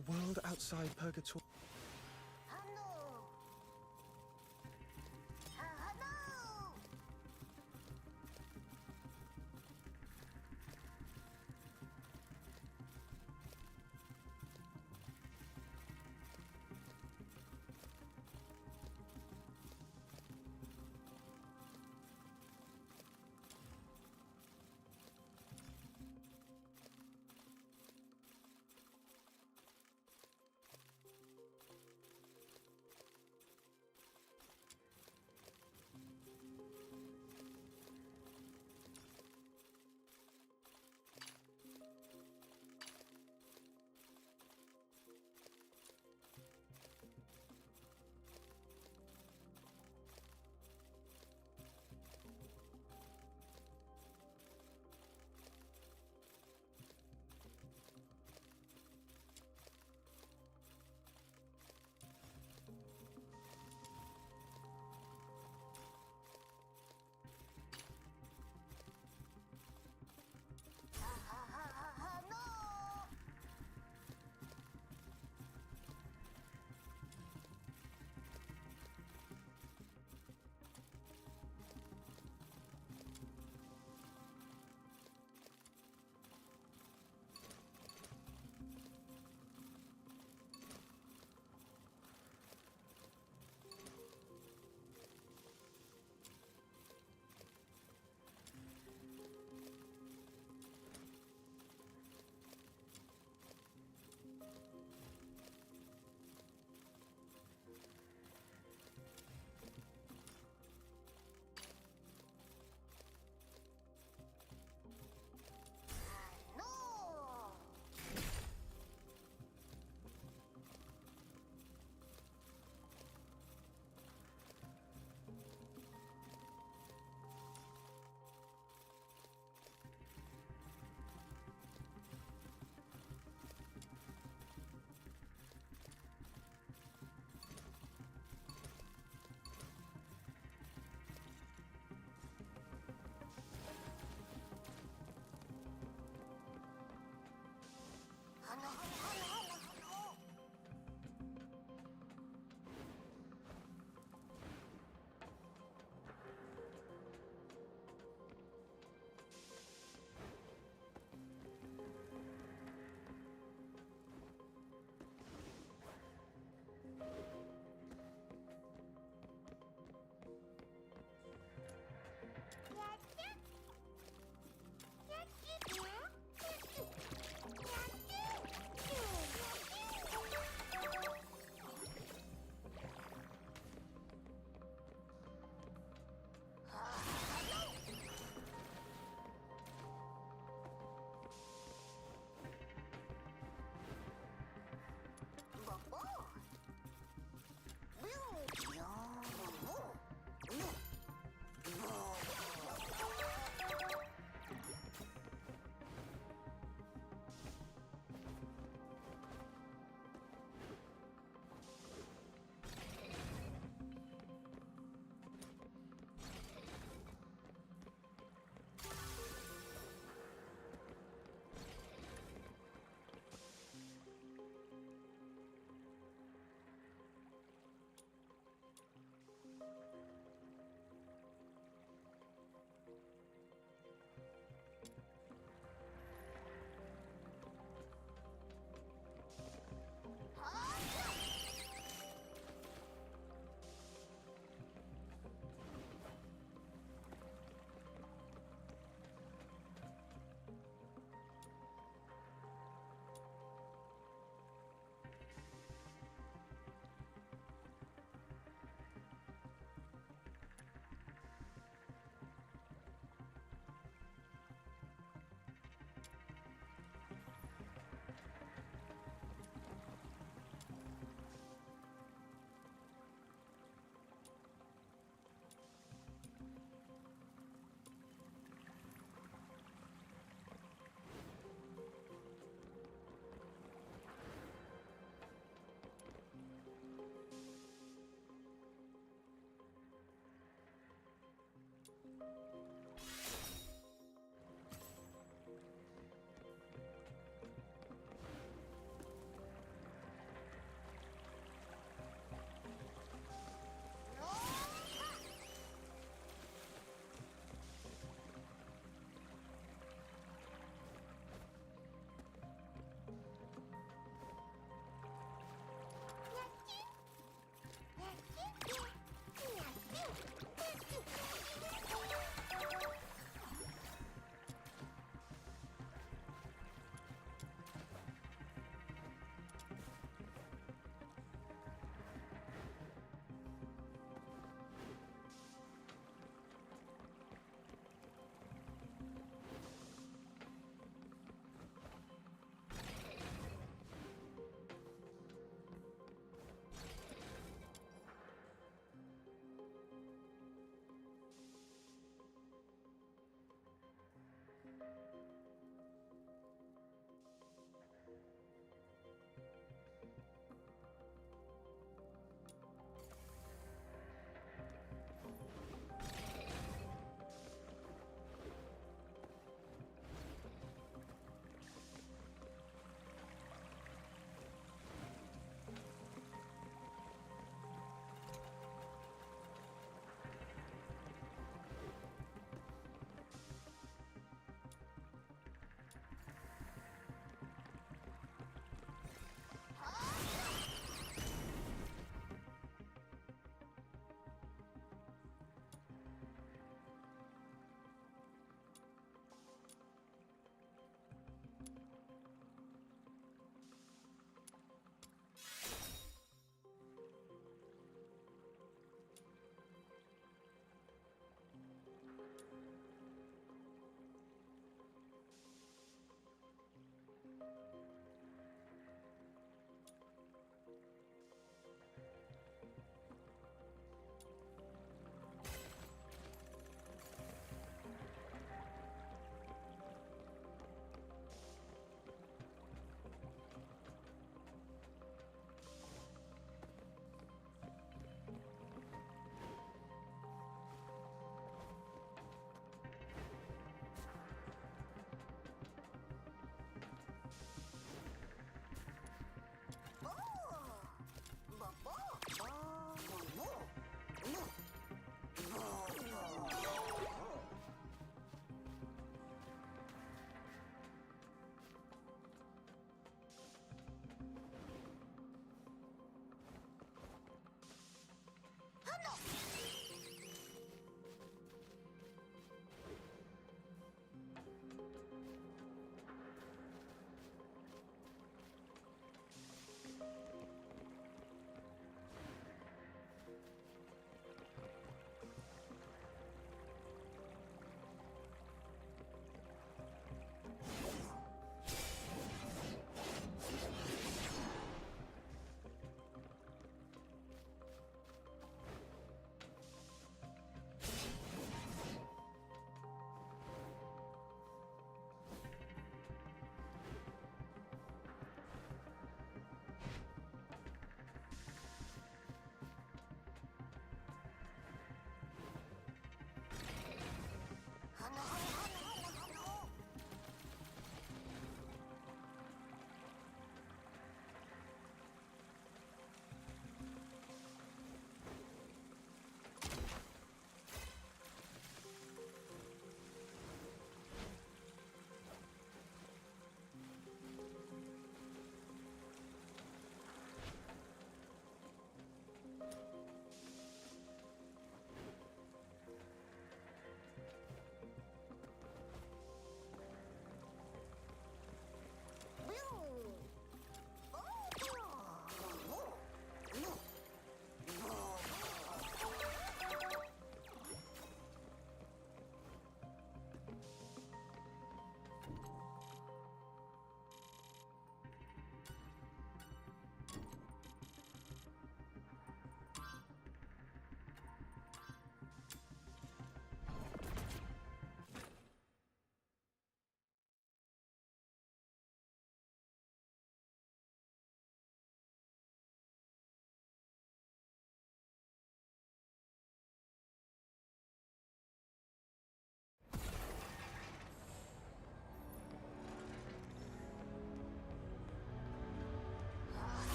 The world outside Purgatory.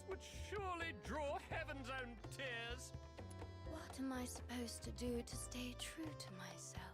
would surely draw heaven's own tears. What am I supposed to do to stay true to myself?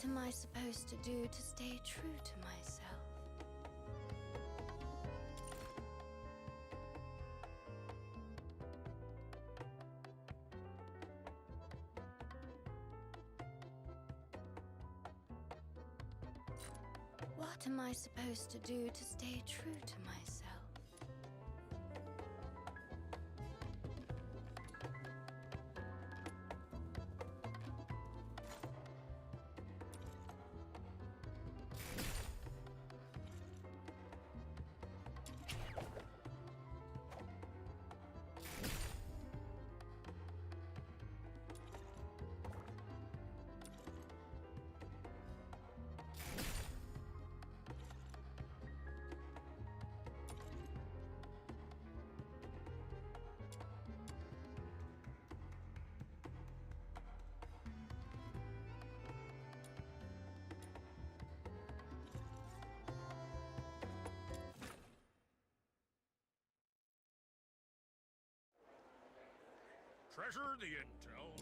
What am I supposed to do to stay true to myself? What am I supposed to do to stay true to myself? Treasure the intel.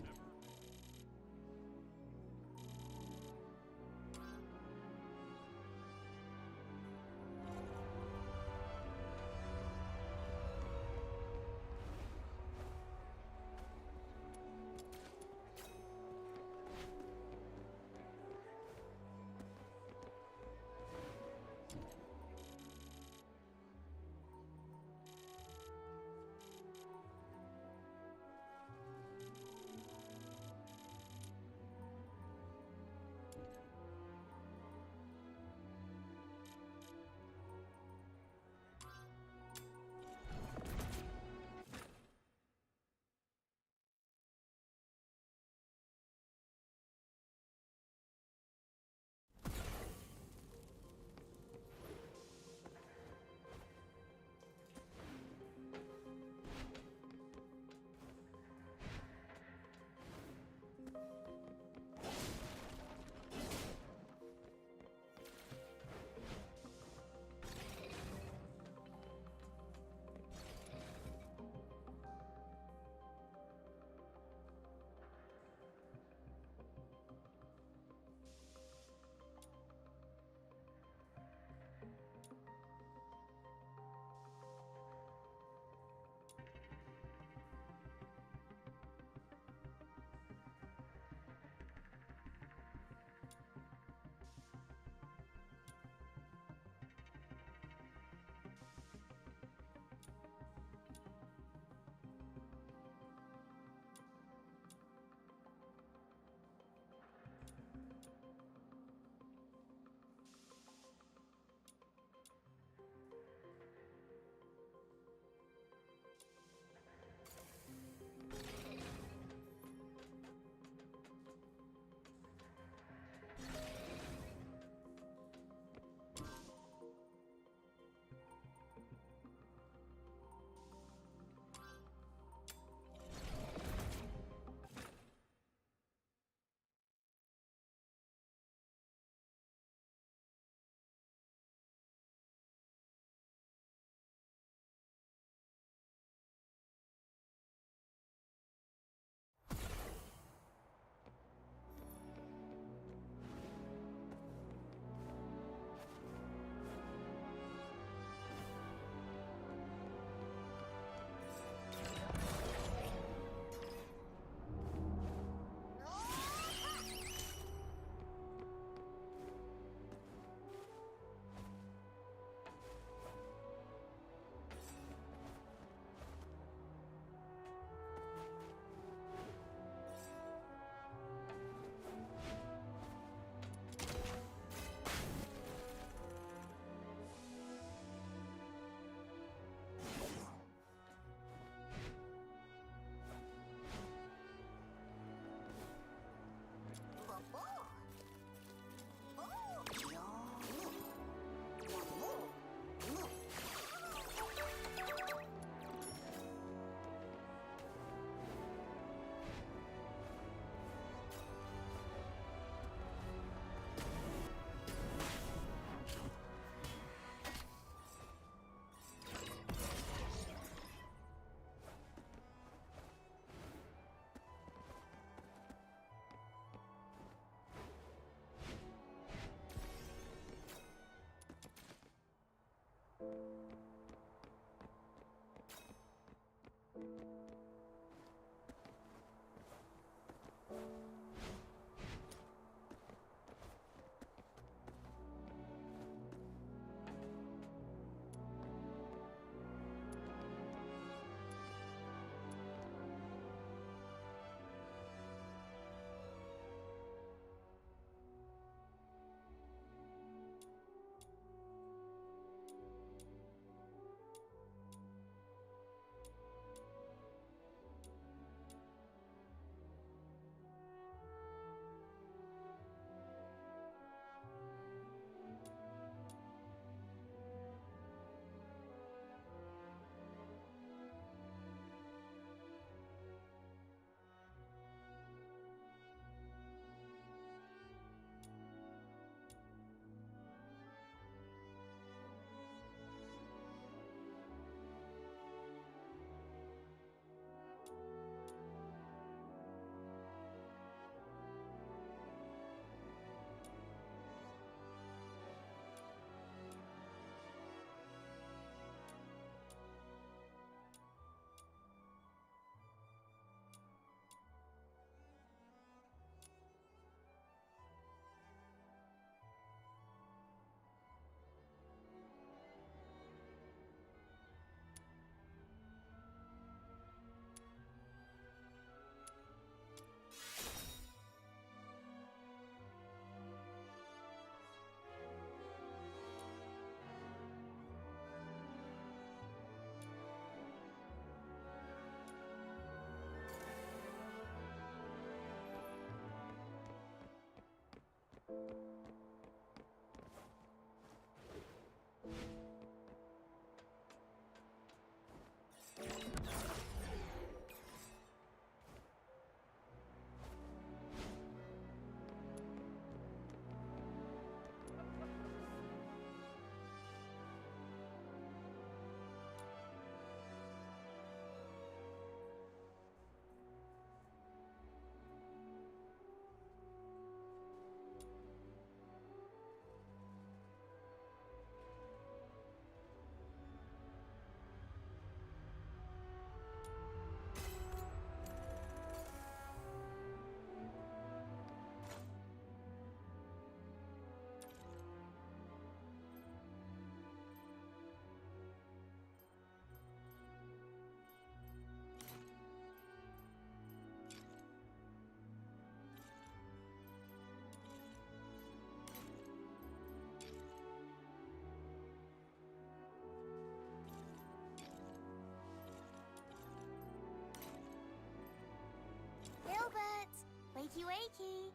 Gilbert! Wakey wakey!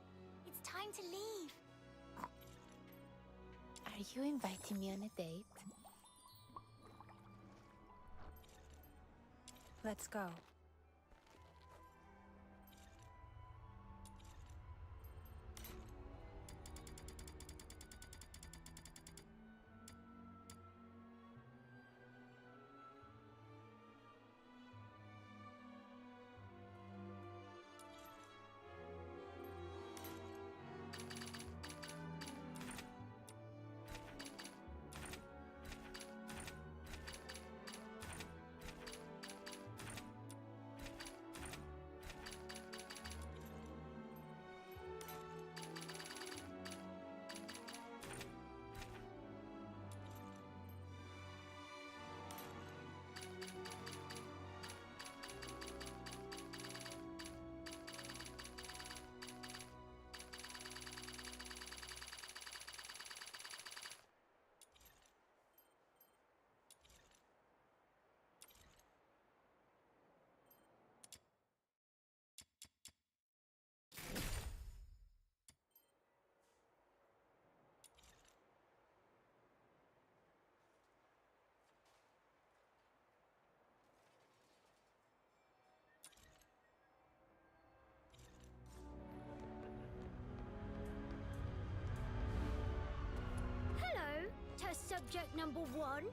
It's time to leave. Are you inviting me on a date? Let's go. Hello, test subject number 1.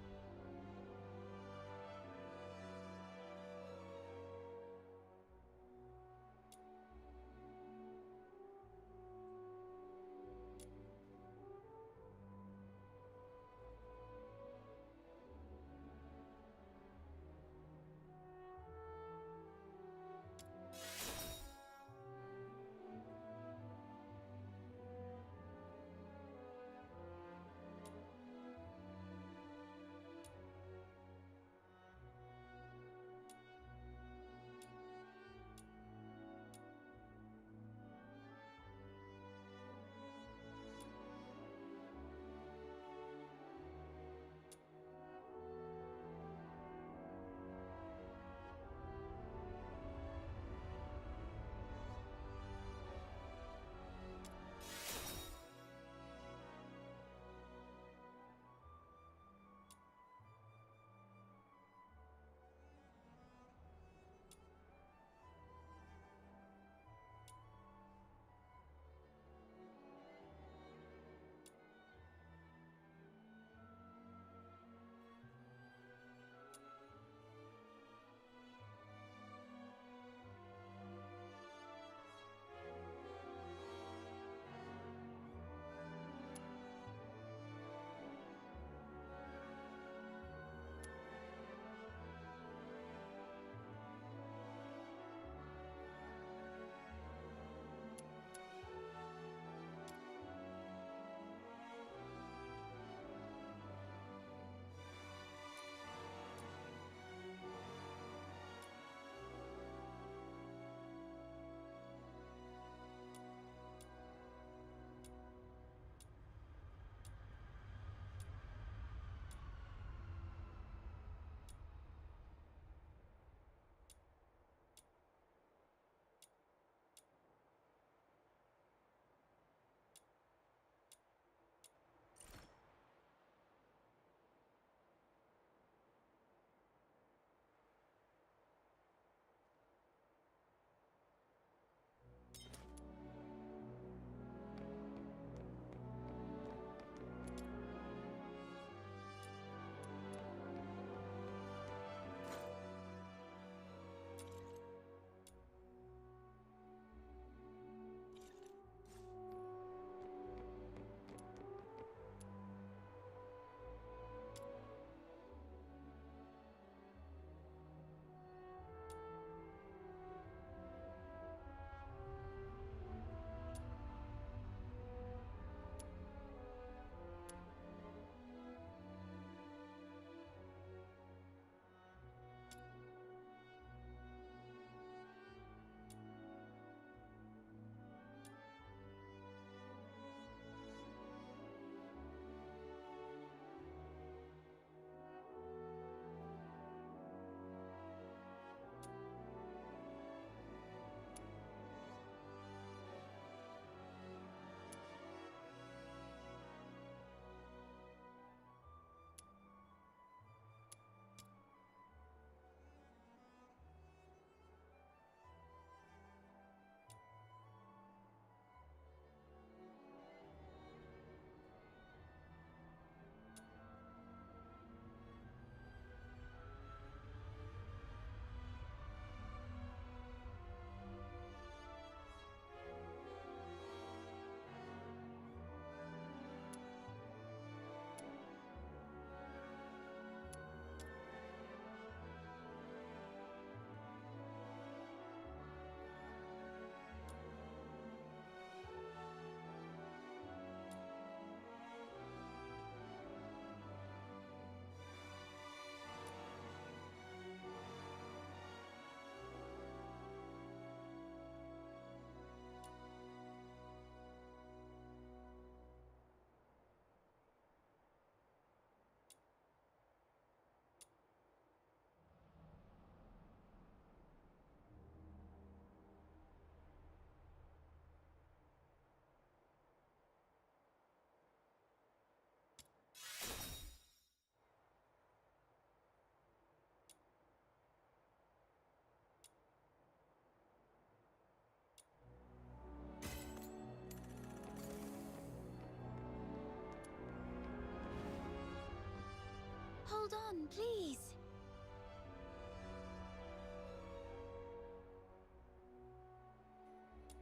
Hold on, please.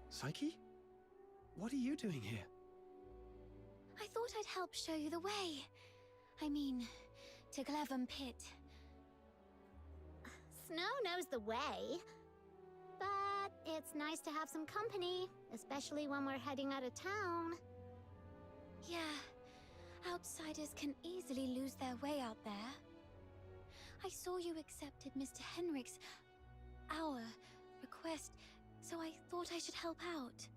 Psyche? What are you doing here? I thought I'd help show you the way. I mean, to Glevum Pit. Snow knows the way. But it's nice to have some company, especially when we're heading out of town. Yeah, outsiders can easily lose their way out there. I saw you accepted Mr. our request, so I thought I should help out.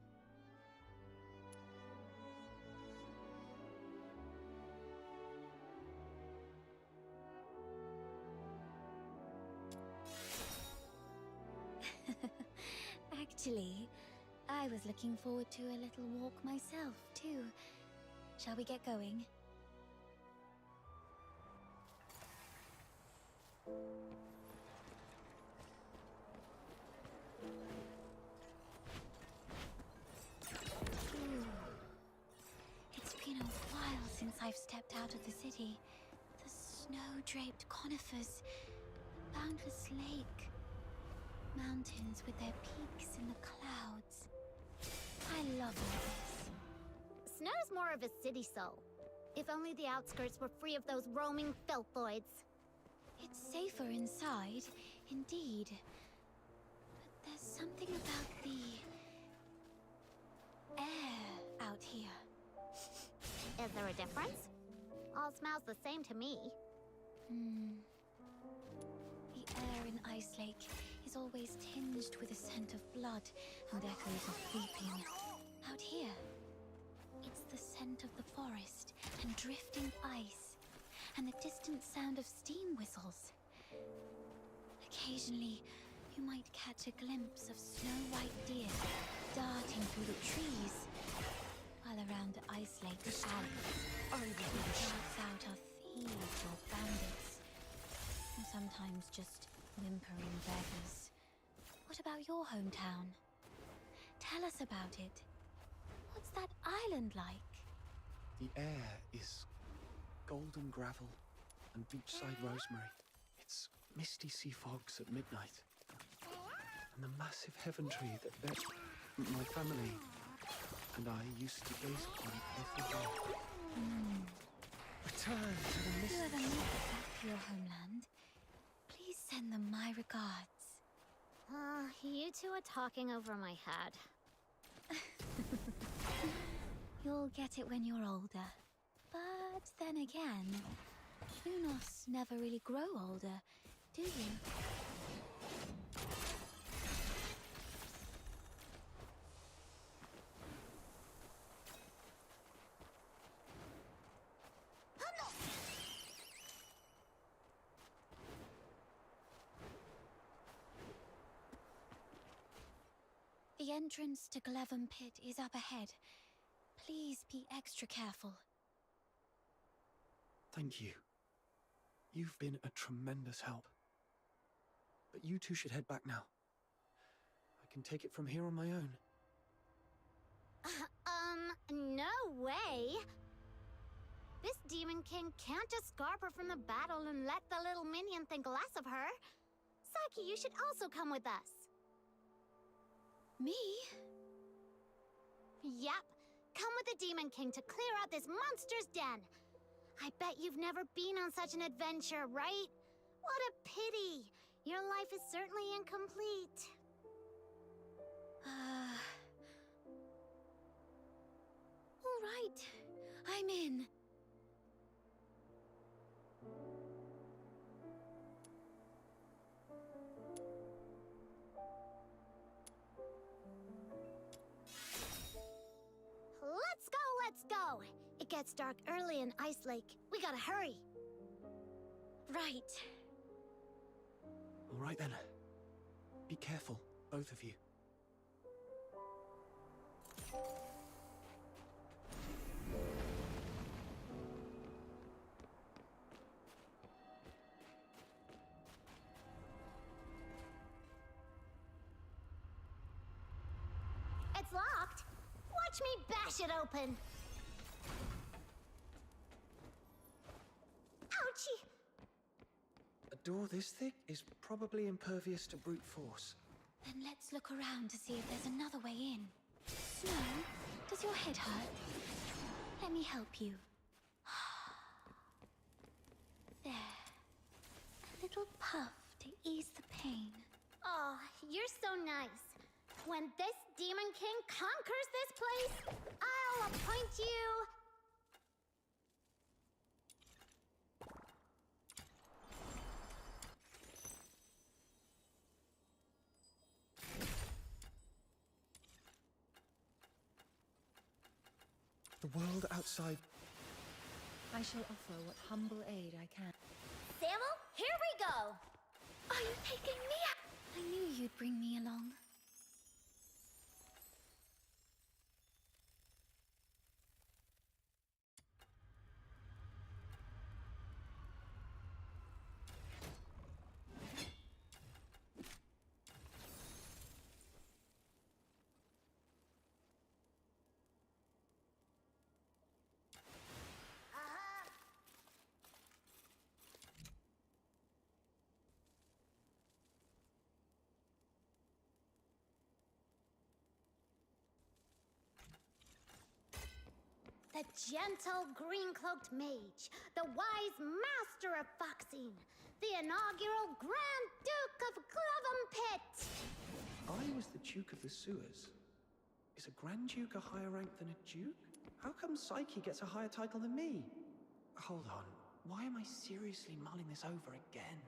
Actually, I was looking forward to a little walk myself, too. Shall we get going? It's been a while since I've stepped out of the city. The snow-draped conifers, the boundless lake, mountains with their peaks in the clouds. I love all this. Snow's more of a city soul. If only the outskirts were free of those roaming filthoids. It's safer inside, indeed. But there's something about the air out here. Is there a difference? All smells the same to me. The air in Ice Lake is always tinged with a scent of blood and echoes of weeping. Out here, it's the scent of the forest and drifting ice, and the distant sound of steam whistles. Occasionally, you might catch a glimpse of snow-white deer darting through the trees, while around the Ice Lake's alleys, it shouts out of thieves or bandits, and sometimes just whimpering beggars. What about your hometown? Tell us about it. What's that island like? The air is golden gravel and beachside rosemary. It's misty sea fogs at midnight. And the massive heaven tree that my family and I used to gaze upon every day. Return to the If misty... you ever make it back to your homeland, please send them my regards. You two are talking over my head. You'll get it when you're older. But then again, Unos never really grow older, do you? The entrance to Glevum Pit is up ahead. Please be extra careful. Thank you. You've been a tremendous help. But you two should head back now. I can take it from here on my own. No way! This Demon King can't just scarp her from the battle and let the little minion think less of her. Psyche, you should also come with us. Me? Yep. Come with the Demon King to clear out this monster's den. I bet you've never been on such an adventure, right? What a pity. Your life is certainly incomplete. All right. I'm in. Let's go! It gets dark early in Ice Lake. We gotta hurry. Right. All right then. Be careful, both of you. It's locked. Watch me bash it open. Ouchie! door this thick is probably impervious to brute force. Then let's look around to see if there's another way in. Snow, does your head hurt? Let me help you. There. A little puff to ease the pain. Oh, you're so nice. When this Demon King conquers this place, I'll appoint you... The world outside... I shall offer what humble aid I can. Samuel, here we go! Are you taking me? I knew you'd bring me along. The gentle green-cloaked mage, the wise master of foxing, the inaugural Grand Duke of Glovem Pit! I was the Duke of the Sewers. Is a Grand Duke a higher rank than a Duke? How come Psyche gets a higher title than me? Hold on, why am I seriously mulling this over again?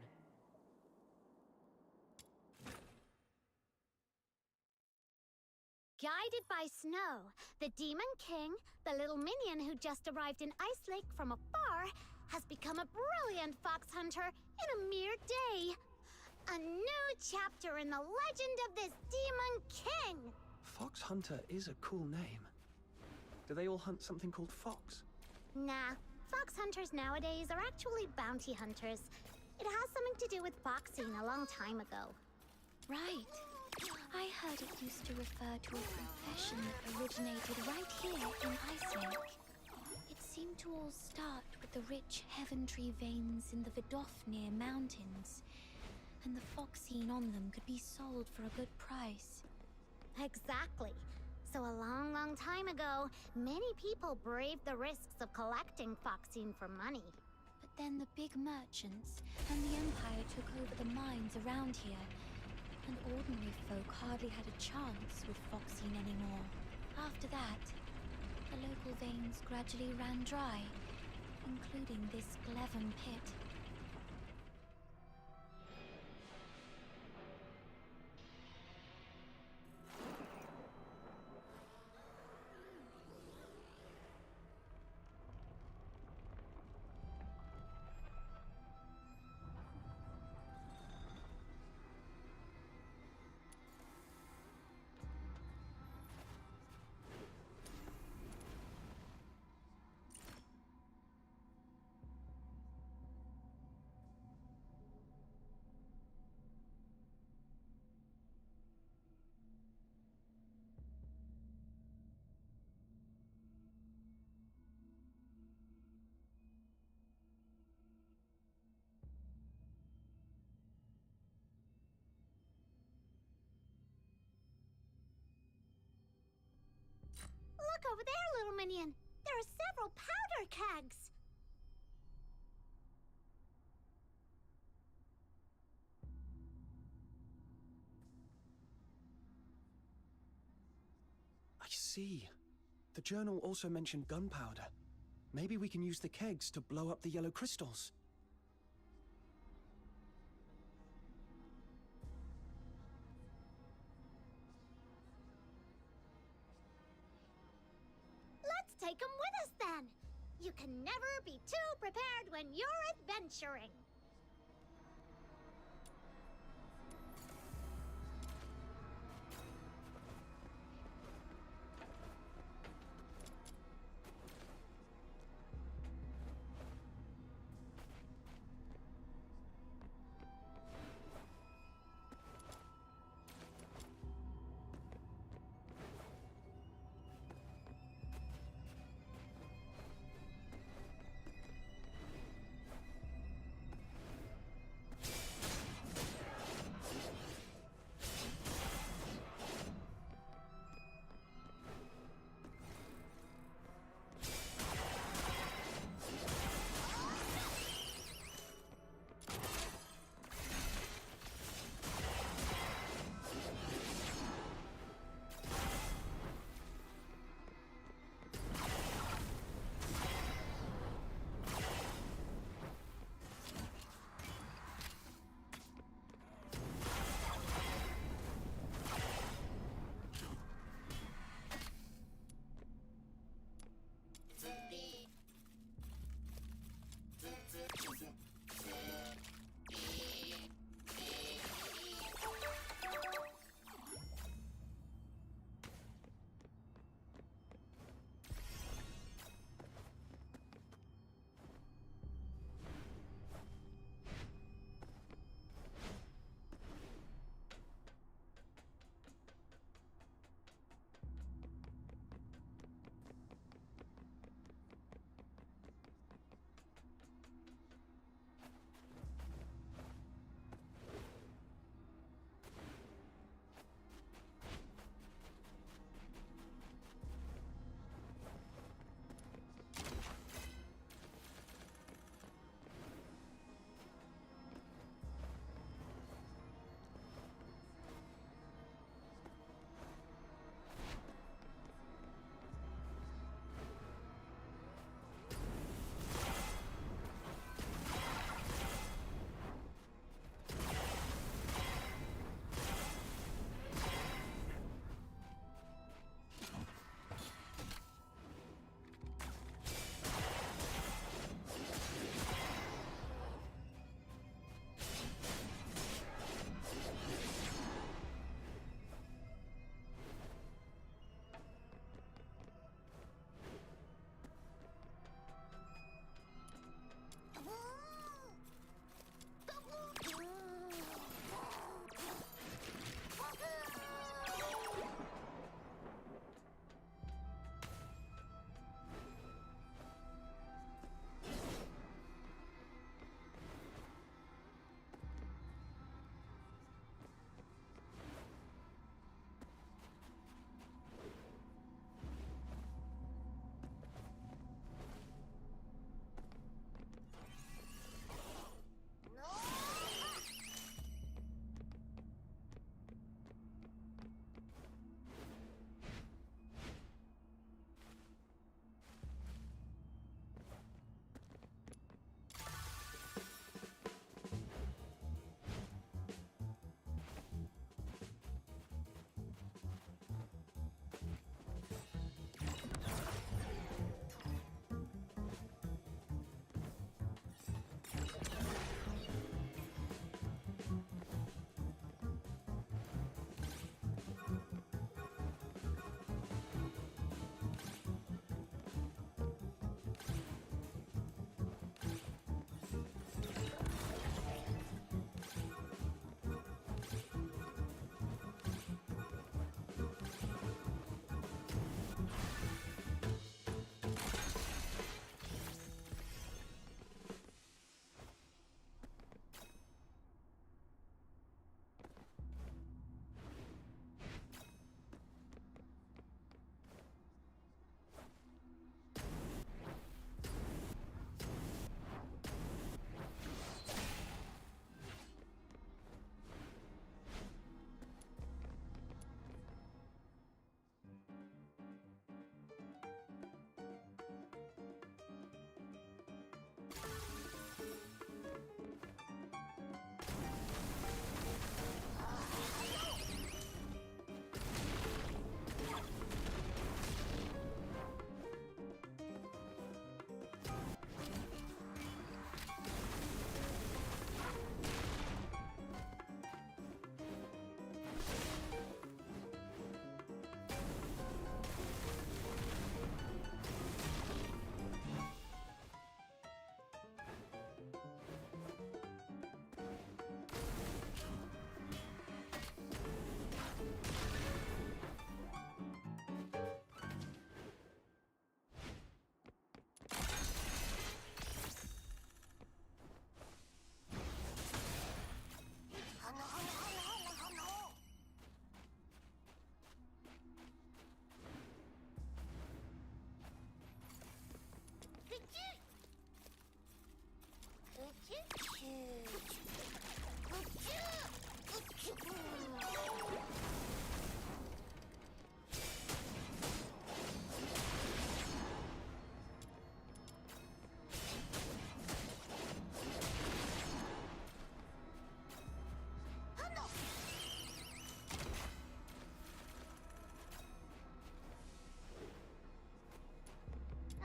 Guided by Snow, the Demon King, the little minion who just arrived in Ice Lake from afar, has become a brilliant fox hunter in a mere day. A new chapter in the legend of this Demon King! Fox Hunter is a cool name. Do they all hunt something called fox? Nah, fox hunters nowadays are actually bounty hunters. It has something to do with foxing a long time ago. Right. I heard it used to refer to a profession that originated right here in Ice Lake. It seemed to all start with the rich Heaventree veins in the Vidofnir Mountains, and the foxine on them could be sold for a good price. Exactly. So a long, long time ago, many people braved the risks of collecting foxine for money. But then the big merchants and the Empire took over the mines around here, and ordinary folk hardly had a chance with foxine anymore. After that, the local veins gradually ran dry, including this Glovem Pit. Look over there, little minion! There are several powder kegs! I see. The journal also mentioned gunpowder. Maybe we can use the kegs to blow up the yellow crystals. Let's take them with us then! You can never be too prepared when you're adventuring!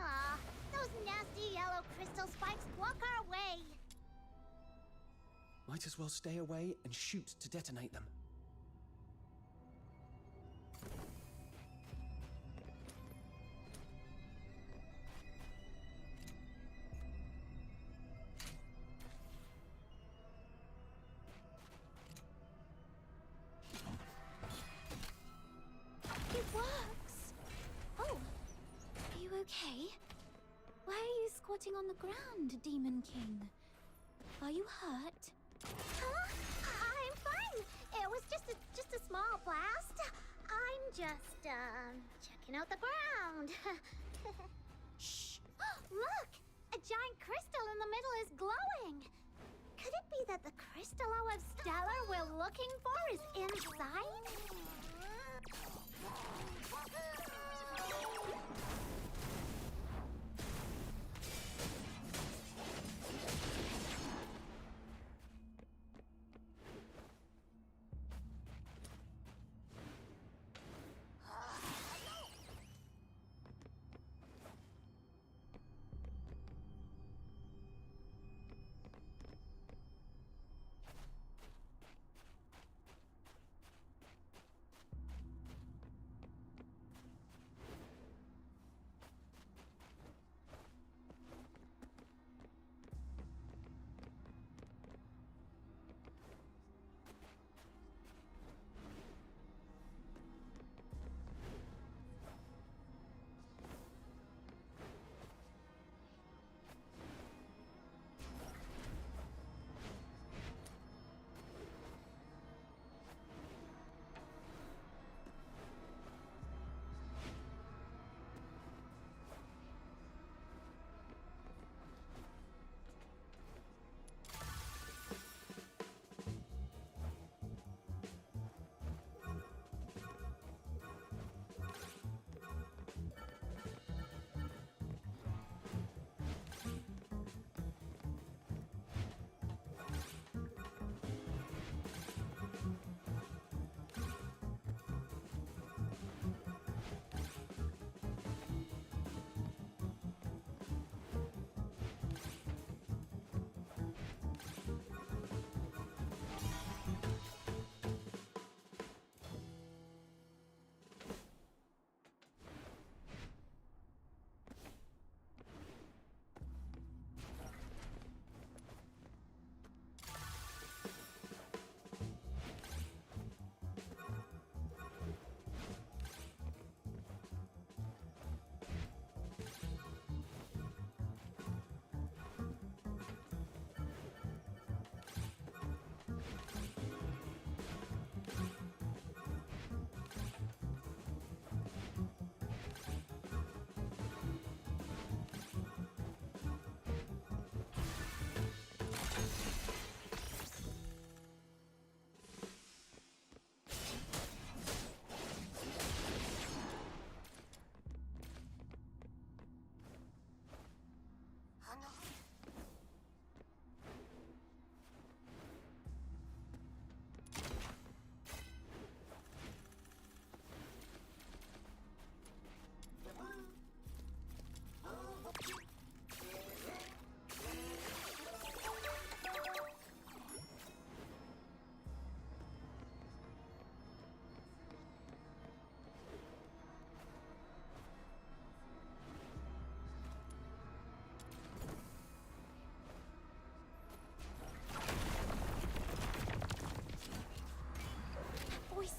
Aw, those nasty yellow crystal spikes block our way. Might as well stay away and shoot to detonate them. It works! Oh, are you okay? Why are you squatting on the ground, Demon King? Are you hurt? Huh? I'm fine. It was just a small blast. I'm just, checking out the ground. Shh! Look! A giant crystal in the middle is glowing. Could it be that the crystal of Stellar we're looking for is inside?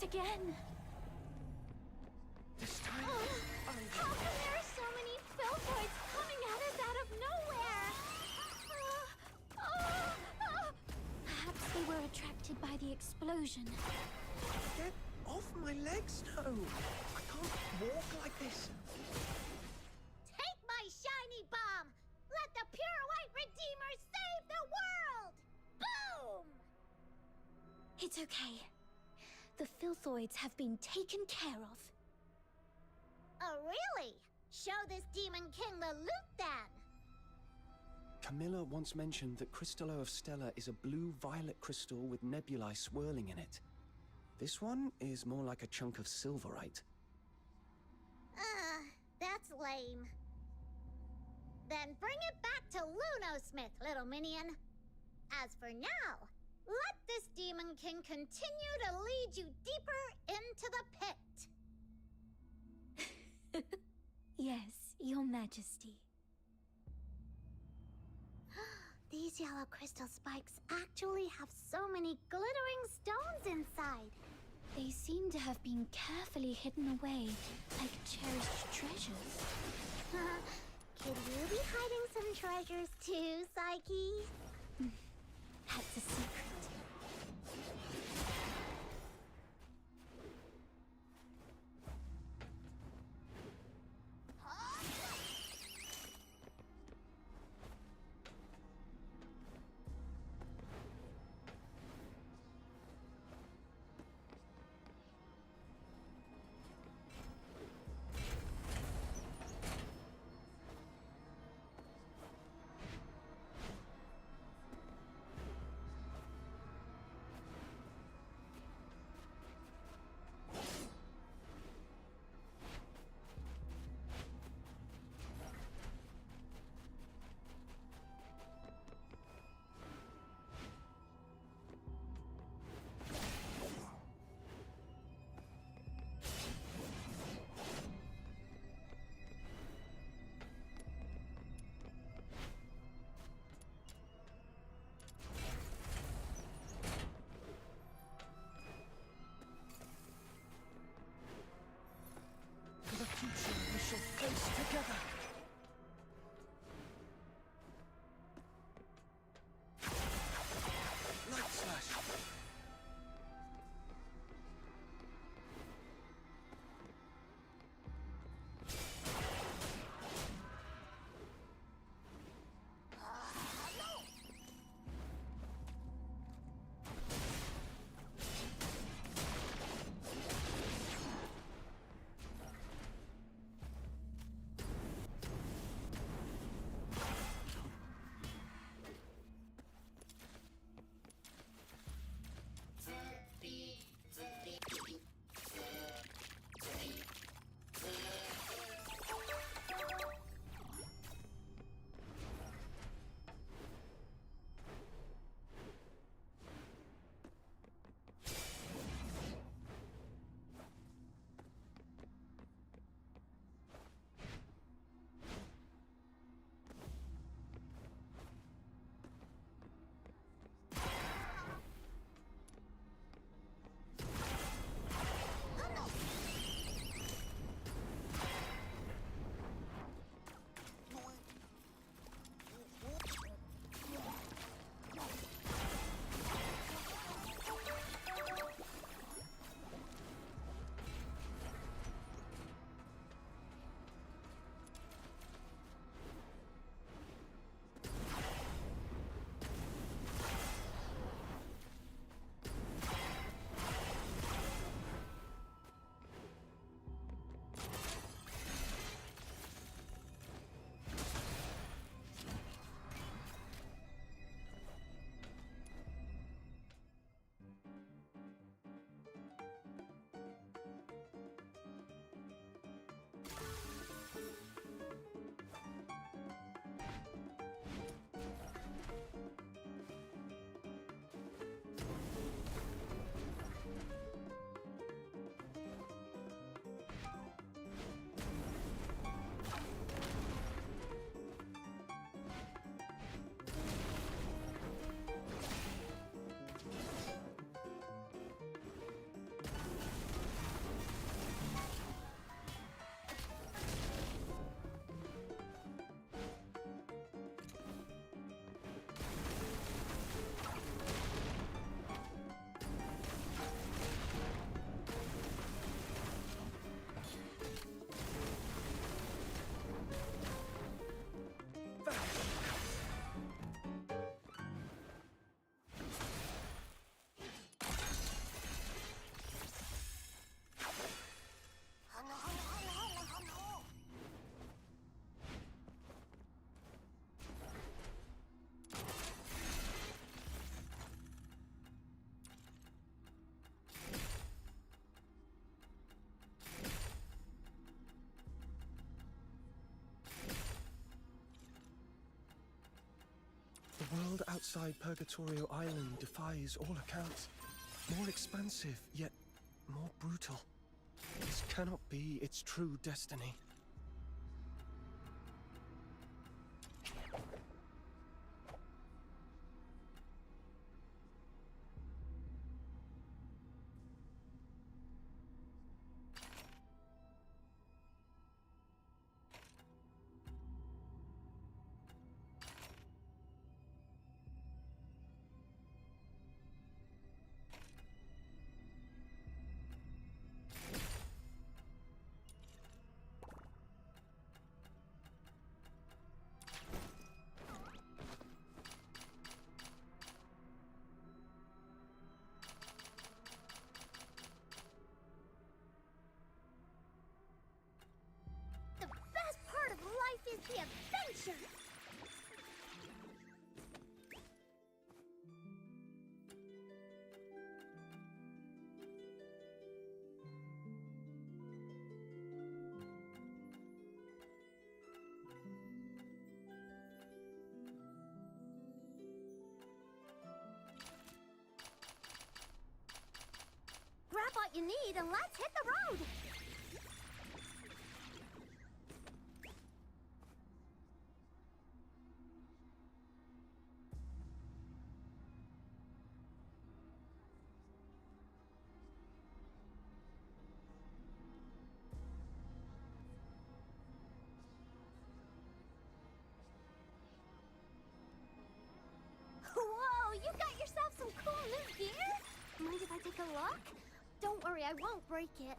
Again. This time, How come there are so many Filtoids coming at us out of nowhere? Perhaps they were attracted by the explosion. Get off my legs, no! I can't walk like this. Take my shiny bomb! Let the pure white redeemers save the world! It's okay. The filthoids have been taken care of. Oh, really? Show this Demon King the loot then! Camilla once mentioned that Crystallo of Stella is a blue-violet crystal with nebulae swirling in it. This one is more like a chunk of silverite. That's lame. Then bring it back to Lunosmith, little minion. As for now, let this Demon King continue to lead you deeper into the pit. Yes, Your Majesty. These yellow crystal spikes actually have so many glittering stones inside. They seem to have been carefully hidden away, like cherished treasures. Could you be hiding some treasures too, Psyche? That's a secret. The world outside Purgatorio Island defies all accounts. More expansive, yet more brutal. This cannot be its true destiny. The best part of life is the adventure! Grab what you need and let's hit the road! Whoa, you got yourself some cool new gear? Mind if I take a look? Don't worry, I won't break it.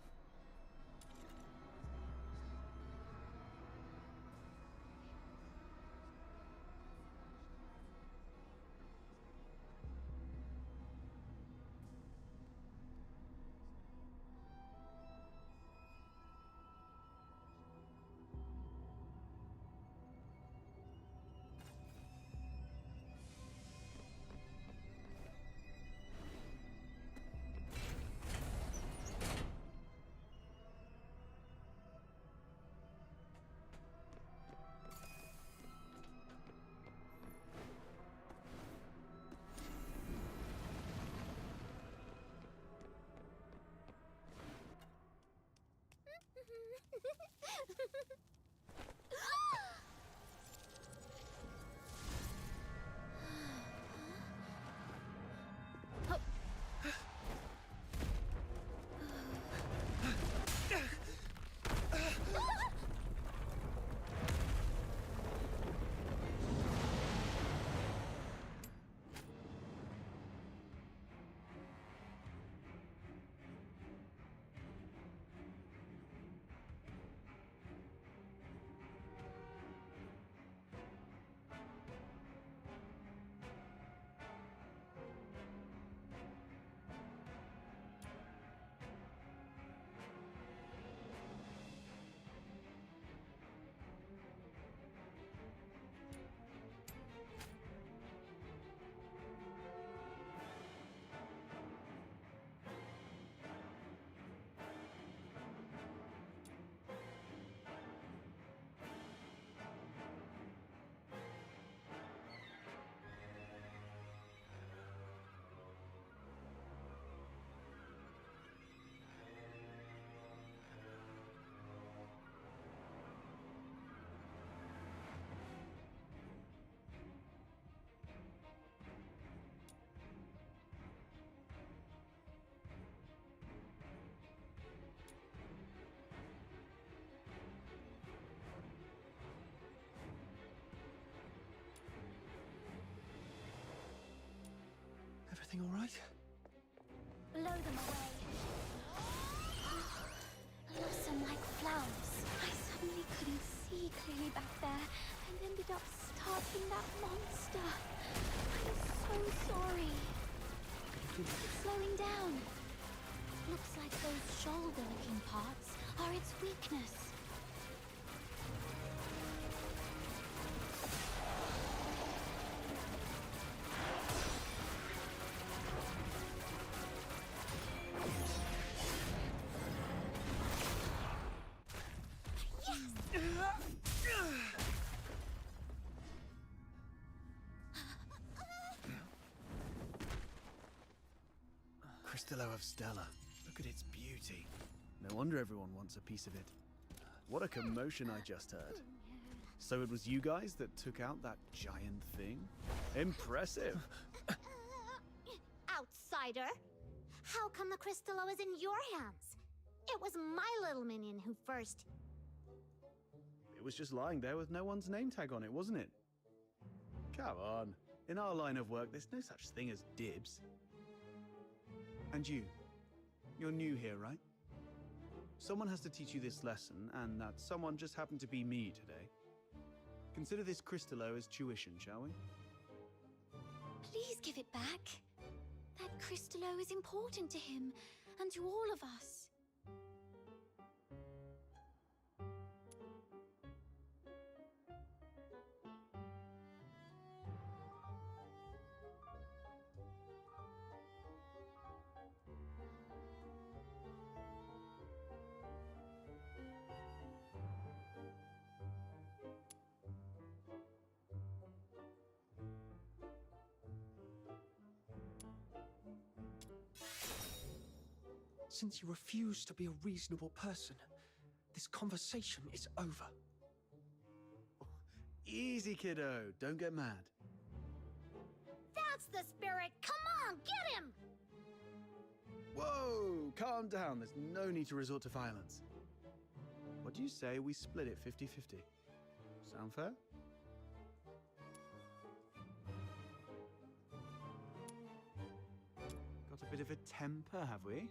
Everything all right? Blow them away. Blossom like flowers. I suddenly couldn't see clearly back there and ended up starting that monster. I'm so sorry. It's slowing down. Looks like those shoulder-looking parts are its weakness. Crystallo of Stella. Look at its beauty. No wonder everyone wants a piece of it. What a commotion I just heard. So it was you guys that took out that giant thing? Impressive. Outsider! How come the Crystallo is in your hands? It was my little minion who first... It was just lying there with no one's name tag on it, wasn't it? Come on. In our line of work, there's no such thing as dibs. And you're new here, right? Someone has to teach you this lesson, and that someone just happened to be me today. Consider this Crystallo as tuition, shall we? Please give it back. That Crystallo is important to him, and to all of us. Since you refuse to be a reasonable person, this conversation is over. Easy, kiddo. Don't get mad. That's the spirit! Come on, get him! Whoa! Calm down. There's no need to resort to violence. What do you say we split it 50-50? Sound fair? Got a bit of a temper, have we?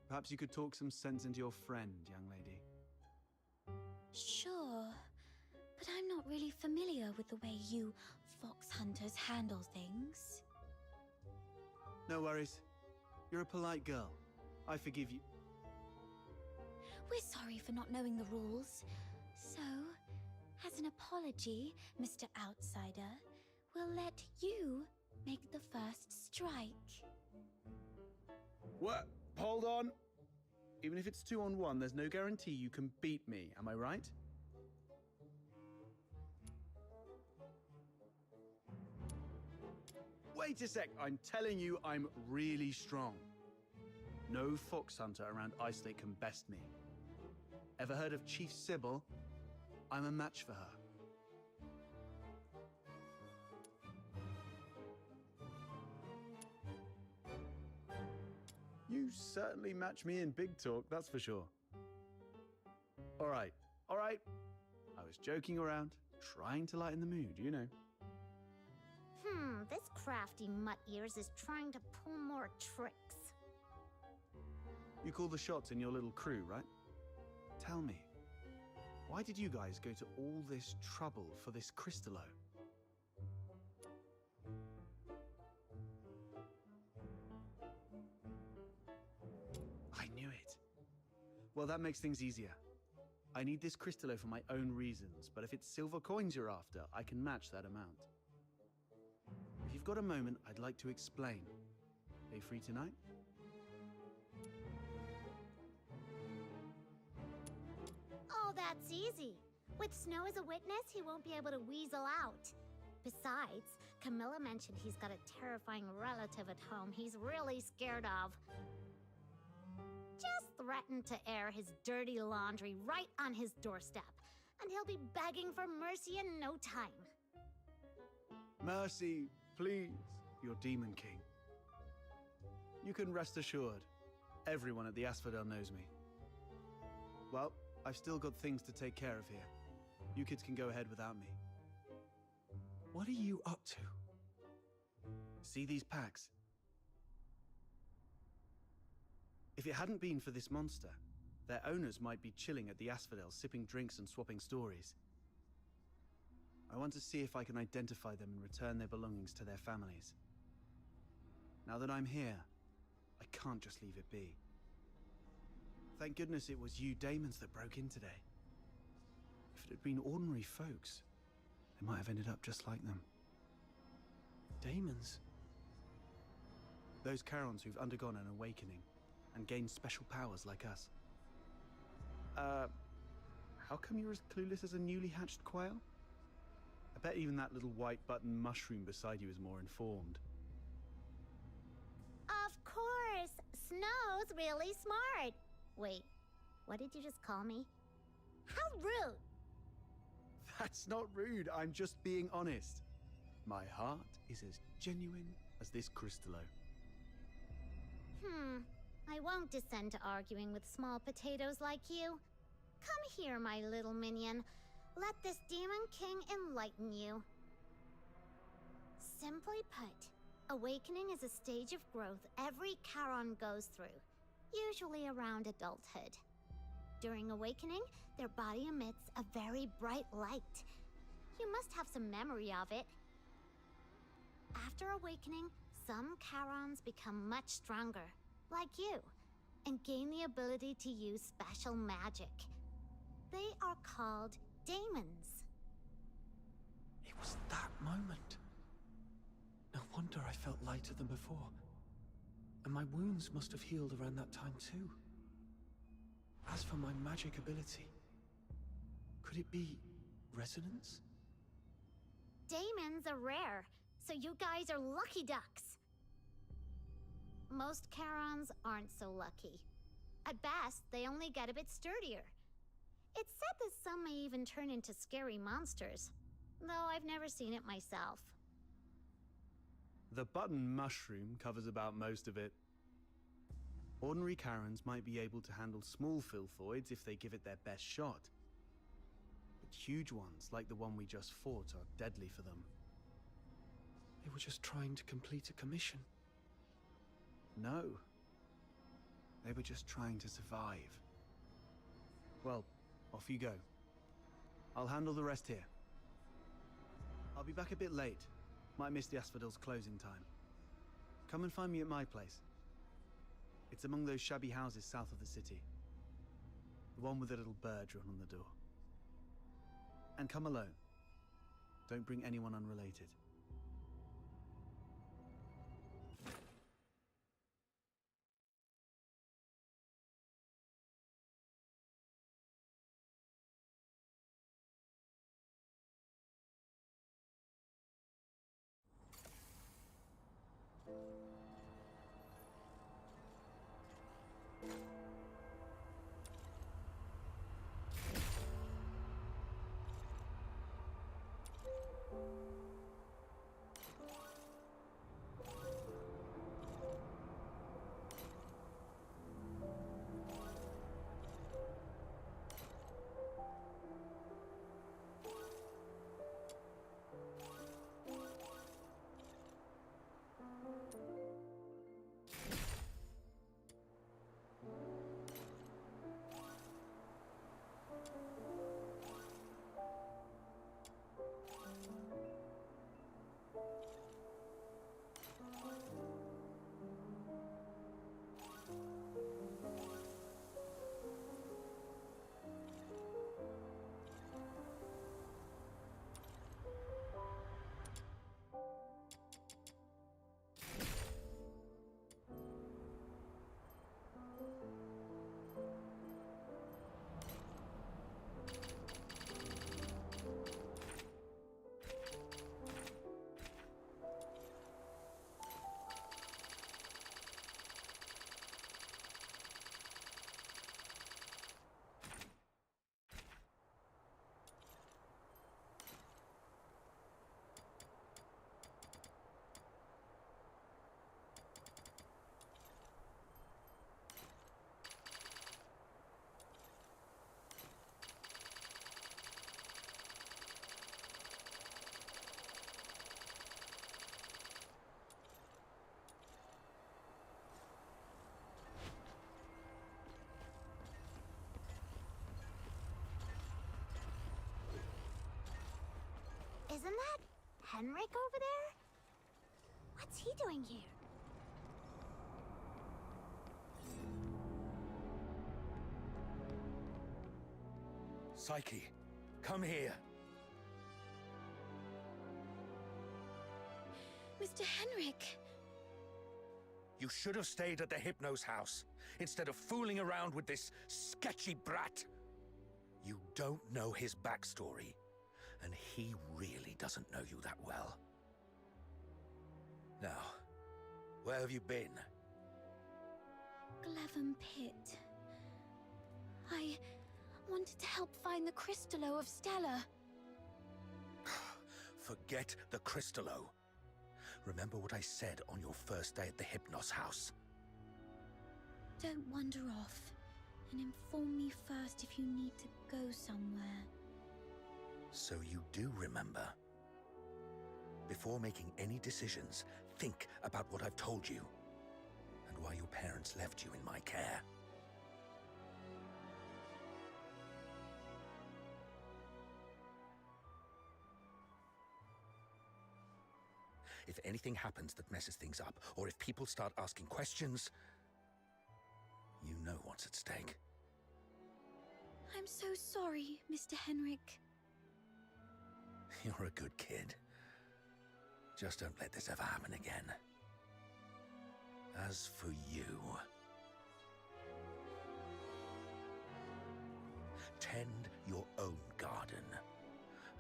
Perhaps you could talk some sense into your friend, young lady. Sure, but I'm not really familiar with the way you fox hunters handle things. No worries. You're a polite girl. I forgive you. We're sorry for not knowing the rules. So, as an apology, Mr. Outsider, we'll let you make the first strike. What? Hold on. Even if it's 2-on-1, there's no guarantee you can beat me, am I right? Wait a sec, I'm telling you I'm really strong. No fox hunter around Ice Lake can best me. Ever heard of Chief Sybil? I'm a match for her. You certainly match me in big talk, that's for sure. All right. I was joking around, trying to lighten the mood, you know. This crafty mutt ears is trying to pull more tricks. You call the shots in your little crew, right? Tell me, why did you guys go to all this trouble for this Crystallo? I knew it. Well, that makes things easier. I need this Crystallo for my own reasons, but if it's silver coins you're after, I can match that amount. If you've got a moment, I'd like to explain. Are you free tonight? Oh, that's easy. With Snow as a witness, he won't be able to weasel out. Besides, Camilla mentioned he's got a terrifying relative at home he's really scared of. Just threaten to air his dirty laundry right on his doorstep, and he'll be begging for mercy in no time. Mercy, please, your Demon King. You can rest assured, everyone at the Asphodel knows me. Well, I've still got things to take care of here. You kids can go ahead without me. What are you up to? See these packs? If it hadn't been for this monster, their owners might be chilling at the Asphodel, sipping drinks and swapping stories. I want to see if I can identify them and return their belongings to their families. Now that I'm here, I can't just leave it be. Thank goodness it was you Daemons that broke in today. If it had been ordinary folks, they might have ended up just like them. Daemons? Those Charons who've undergone an awakening and gained special powers like us. How come you're as clueless as a newly hatched quail? I bet even that little white button mushroom beside you is more informed. Of course! Snow's really smart. Wait, what did you just call me? How rude! That's not rude, I'm just being honest. My heart is as genuine as this crystallo. I won't descend to arguing with small potatoes like you. Come here, my little minion. Let this Demon King enlighten you. Simply put, awakening is a stage of growth every Charon goes through, usually around adulthood. During awakening, their body emits a very bright light. You must have some memory of it. After awakening, some Charons become much stronger, like you, and gain the ability to use special magic. They are called daemons. It was that moment. No wonder I felt lighter than before. And my wounds must have healed around that time too. As for my magic ability, could it be resonance? Daemons are rare, so you guys are lucky ducks. Most Charons aren't so lucky. At best, they only get a bit sturdier. It's said that some may even turn into scary monsters, though I've never seen it myself. The button mushroom covers about most of it. Ordinary Charons might be able to handle small filthoids if they give it their best shot. But huge ones, like the one we just fought, are deadly for them. They were just trying to complete a commission. No. They were just trying to survive. Well, off you go. I'll handle the rest here. I'll be back a bit late. Might miss the Asphodel's closing time. Come and find me at my place. It's among those shabby houses south of the city. The one with the little bird drawn on the door. And come alone. Don't bring anyone unrelated. Isn't that Henrik over there? What's he doing here? Psyche, come here. Mr. Henrik! You should have stayed at the Hypno's house, instead of fooling around with this sketchy brat. You don't know his backstory, and he really doesn't know you that well. Now, where have you been? Glevum Pit. I wanted to help find the Crystallo of Stella. Forget the Crystallo. Remember what I said on your first day at the Hypnos house. Don't wander off, and inform me first if you need to go somewhere. So you do remember. Before making any decisions, think about what I've told you, and why your parents left you in my care. If anything happens that messes things up, or if people start asking questions, you know what's at stake. I'm so sorry, Mr. Henrik. You're a good kid. Just don't let this ever happen again. As for you... tend your own garden,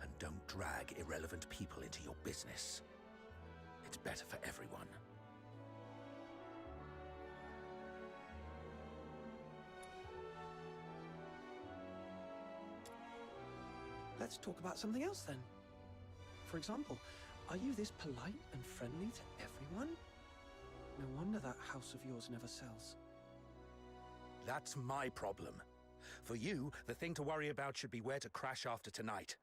and don't drag irrelevant people into your business. It's better for everyone. Let's talk about something else then. For example, are you this polite and friendly to everyone? No wonder that house of yours never sells. That's my problem. For you, the thing to worry about should be where to crash after tonight.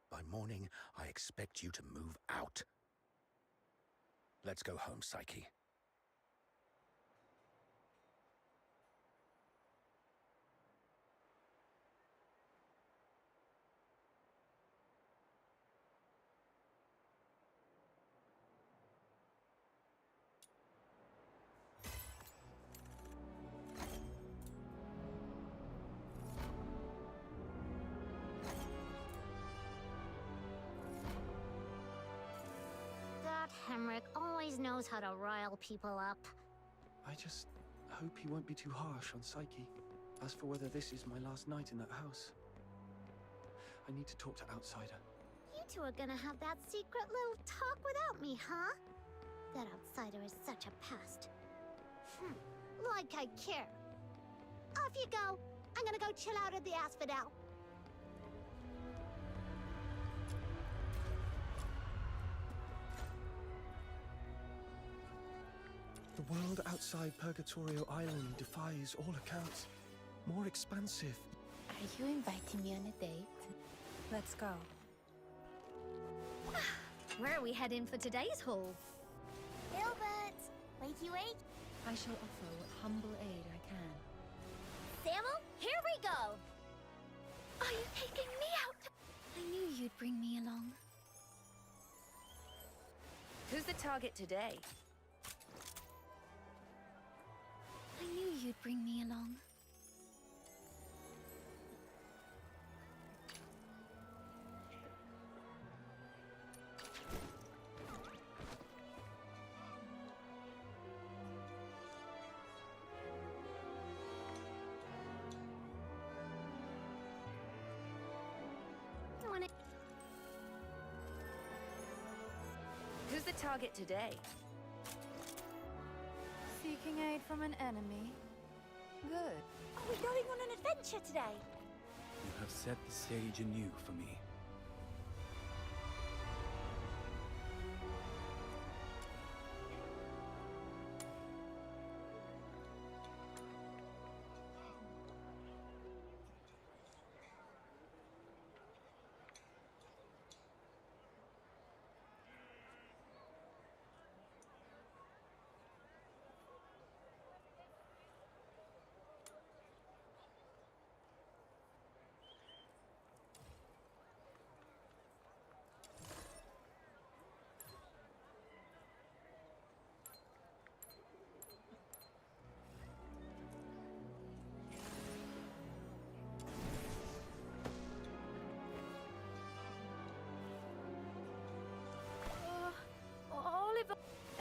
By morning, I expect you to move out. Let's go home, Psyche. That Henrik always knows how to rile people up. I just hope he won't be too harsh on Psyche. As for whether this is my last night in that house, I need to talk to Outsider. You two are gonna have that secret little talk without me, huh? That Outsider is such a pest. Like I care. Off you go. I'm gonna go chill out at the Asphodel. The world outside Purgatorio Island defies all accounts. More expansive. Are you inviting me on a date? Let's go. Where are we heading for today's haul? Gilbert! Wakey wake! I shall offer what humble aid I can. Samuel, here we go! Are you taking me out? I knew you'd bring me along. Who's the target today? I knew you'd bring me along. Who's the target today? Seeking aid from an enemy? Good. Are we going on an adventure today? You have set the stage anew for me.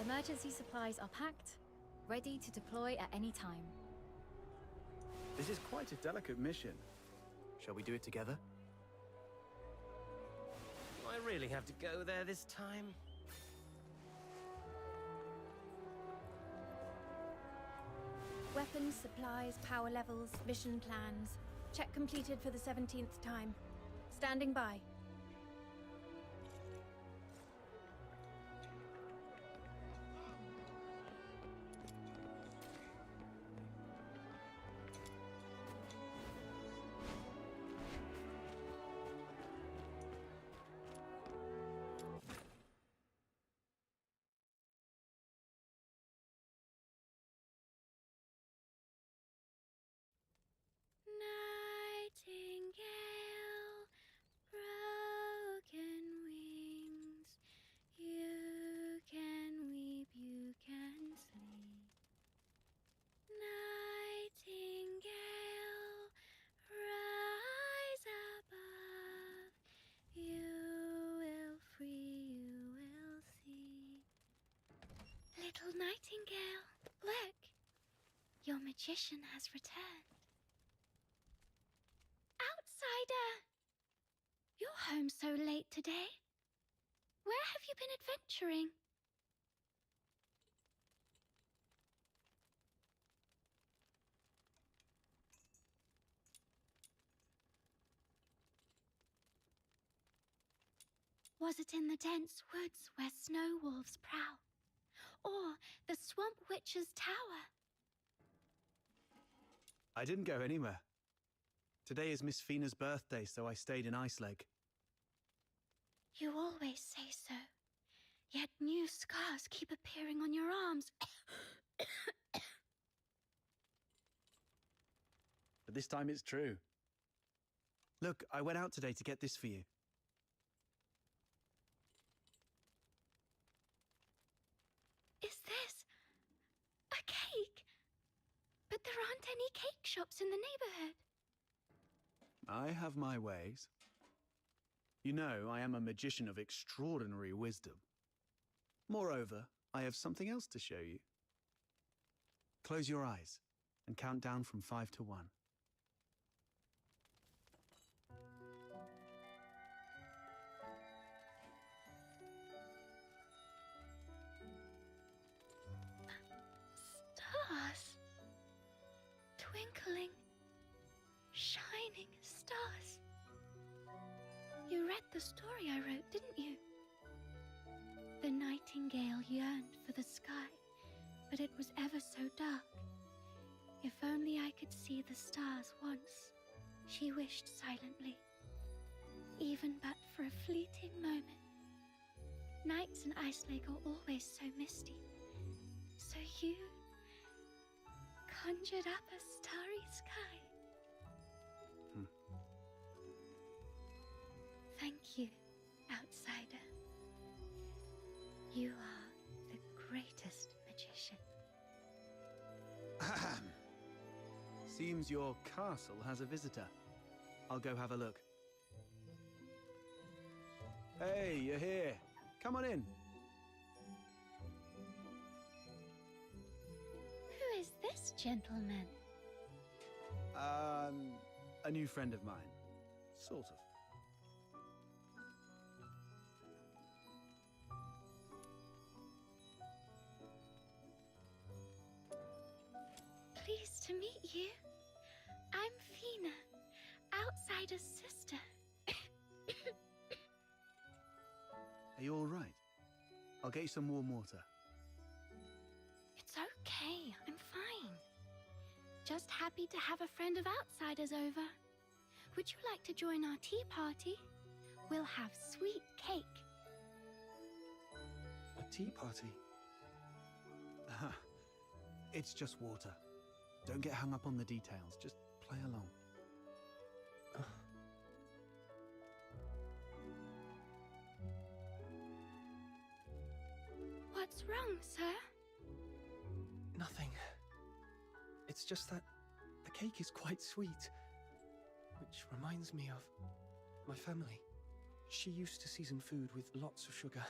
Emergency supplies are packed, ready to deploy at any time. This is quite a delicate mission. Shall we do it together? Do I really have to go there this time? Weapons, supplies, power levels, mission plans. Check completed for the 17th time. Standing by. Nightingale, broken wings. You can weep, you can sleep. Nightingale, rise above. You will free, you will see. Little nightingale, look. Your magician has returned. Outsider! You're home so late today. Where have you been adventuring? Was it in the dense woods where snow wolves prowl? Or the swamp witch's tower? I didn't go anywhere. Today is Miss Fina's birthday, so I stayed in Icelake. You always say so. Yet new scars keep appearing on your arms. But this time it's true. Look, I went out today to get this for you. Is this a cake? But there aren't any cake shops in the neighborhood. I have my ways. You know, I am a magician of extraordinary wisdom. Moreover, I have something else to show you. Close your eyes and count down from 5 to 1. Stars. Twinkling, shining stars. You read the story I wrote, didn't you? The nightingale yearned for the sky, but it was ever so dark. If only I could see the stars once, she wished silently, even but for a fleeting moment. Nights in Icelake are always so misty, so you conjured up a starry sky. Thank you, outsider. You are the greatest magician. Ahem. Seems your castle has a visitor. I'll go have a look. Hey, you're here. Come on in. Who is this gentleman? A new friend of mine. Sort of. Pleased to meet you. I'm Fina, outsider's sister. Are you all right? I'll get you some warm water. It's okay, I'm fine. Just happy to have a friend of outsiders over. Would you like to join our tea party? We'll have sweet cake. A tea party? It's just water. Don't get hung up on the details. Just play along. What's wrong, sir? Nothing. It's just that the cake is quite sweet. Which reminds me of my family. She used to season food with lots of sugar.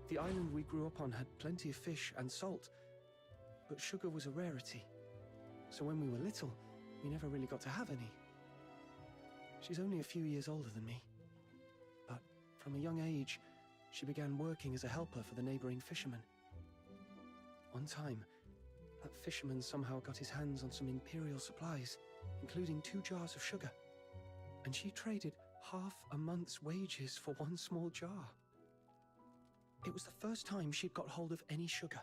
The island we grew up on had plenty of fish and salt, but sugar was a rarity. So when we were little, we never really got to have any. She's only a few years older than me. But from a young age, she began working as a helper for the neighboring fishermen. One time, That fisherman somehow got his hands on some Imperial supplies, including 2 jars of sugar. And she traded half a month's wages for 1 small jar. It was the first time she'd got hold of any sugar.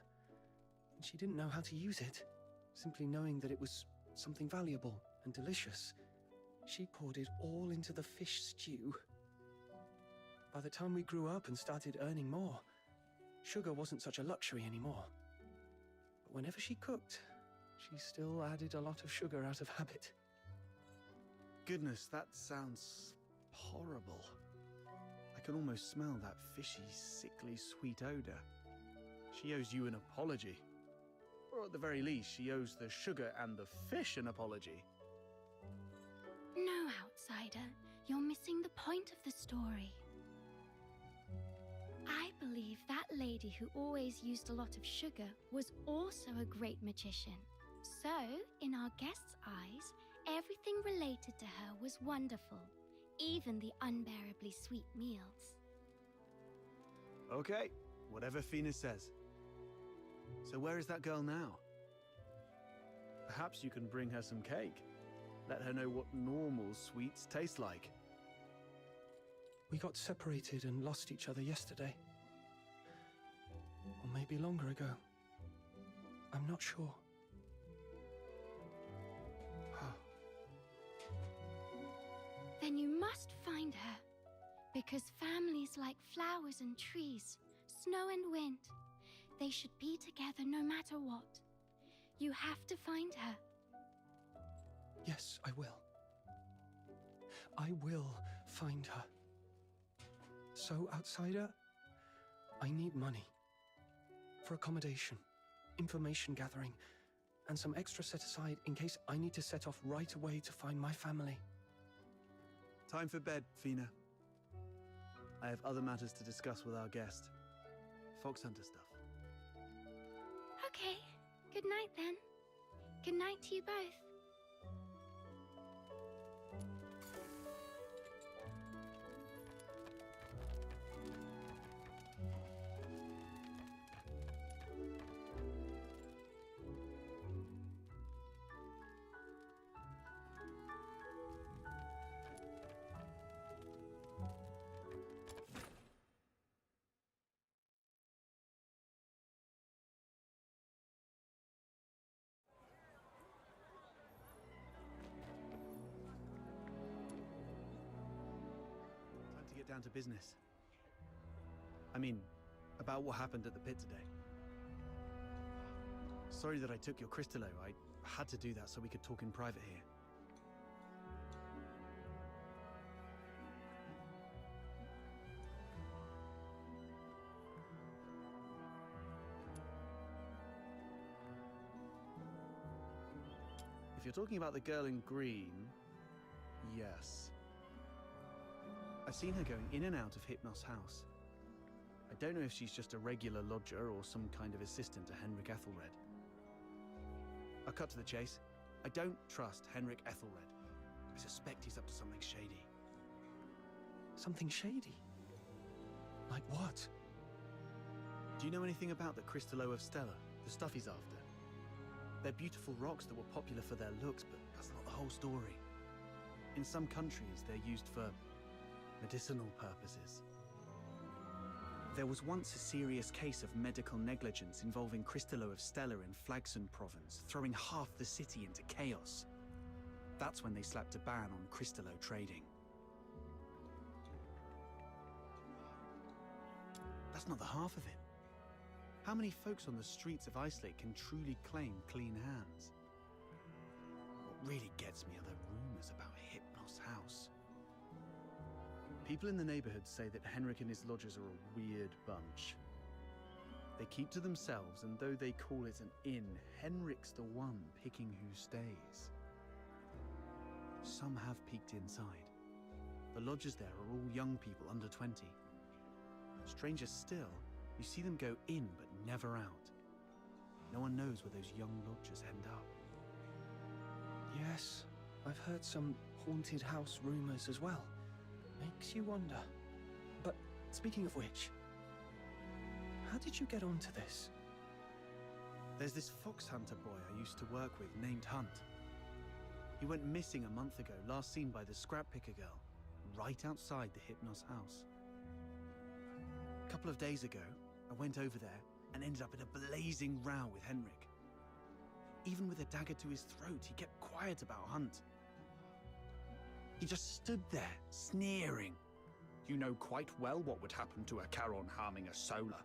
And she didn't know how to use it. Simply knowing that it was something valuable and delicious, she poured it all into the fish stew. By the time we grew up and started earning more, sugar wasn't such a luxury anymore. But whenever she cooked, she still added a lot of sugar out of habit. Goodness, that sounds horrible. I can almost smell that fishy, sickly, sweet odor. She owes you an apology. Or at the very least, she owes the sugar and the fish an apology. No, outsider. You're missing the point of the story. I believe that lady who always used a lot of sugar was also a great magician. So, in our guest's eyes, everything related to her was wonderful, even the unbearably sweet meals. Okay, whatever Fina says. So where is that girl now? Perhaps you can bring her some cake. Let her know what normal sweets taste like. We got separated and lost each other yesterday. Or maybe longer ago. I'm not sure. Then you must find her. Because families like flowers and trees, snow and wind, they should be together no matter what. You have to find her. Yes, I will. I will find her. So, outsider, I need money. For accommodation, information gathering, and some extra set aside in case I need to set off right away to find my family. Time for bed, Fina. I have other matters to discuss with our guest. Fox Hunter stuff. Okay, good night then. Good night to you both. Time to get down to business. I mean, about what happened at the pit today. Sorry that I took your Crystallo. I had to do that so we could talk in private here. If you're talking about the girl in green, yes. I've seen her going in and out of Hypnos' house. I don't know if she's just a regular lodger or some kind of assistant to Henrik Ethelred. I'll cut to the chase. I don't trust Henrik Ethelred. I suspect he's up to something shady. Something shady? Like what? Do you know anything about the Crystallo of Stella, the stuff he's after? They're beautiful rocks that were popular for their looks, but that's not the whole story. In some countries, they're used for medicinal purposes. There was once a serious case of medical negligence involving Crystallo of Stella in Flagson province, throwing half the city into chaos. That's when they slapped a ban on Crystallo trading. That's not the half of it. How many folks on the streets of Icelake can truly claim clean hands? What really gets me are the rumors about Hypnos' house. People in the neighborhood say that Henrik and his lodgers are a weird bunch. They keep to themselves, and though they call it an inn, Henrik's the one picking who stays. Some have peeked inside. The lodgers there are all young people under 20. Stranger still, you see them go in but never out. No one knows where those young lodgers end up. Yes, I've heard some haunted house rumors as well. Makes you wonder. But speaking of which, how did you get onto this? There's this fox hunter boy I used to work with named Hunt. He went missing a month ago, last seen by the scrap picker girl, right outside the Hypnos house. A couple of days ago, I went over there and ended up in a blazing row with Henrik. Even with a dagger to his throat, he kept quiet about Hunt. He just stood there, sneering. You know quite well what would happen to a Charon harming a Solar.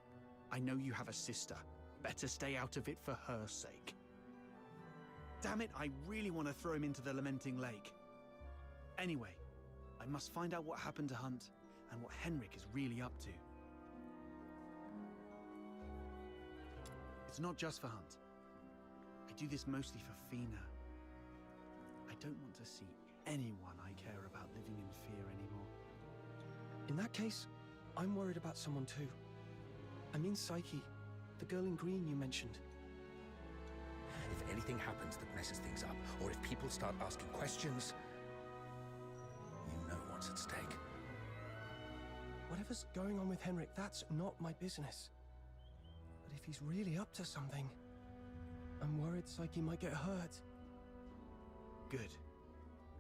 I know you have a sister. Better stay out of it for her sake. Damn it, I really want to throw him into the Lamenting Lake. Anyway, I must find out what happened to Hunt and what Henrik is really up to. It's not just for Hunt. I do this mostly for Fina. I don't want to see anyone I care about living in fear anymore. In that case, I'm worried about someone too. I mean Psyche, the girl in green you mentioned. If anything happens that messes things up, or if people start asking questions, you know what's at stake. Whatever's going on with Henrik, that's not my business. But if he's really up to something, I'm worried Psyche might get hurt. Good.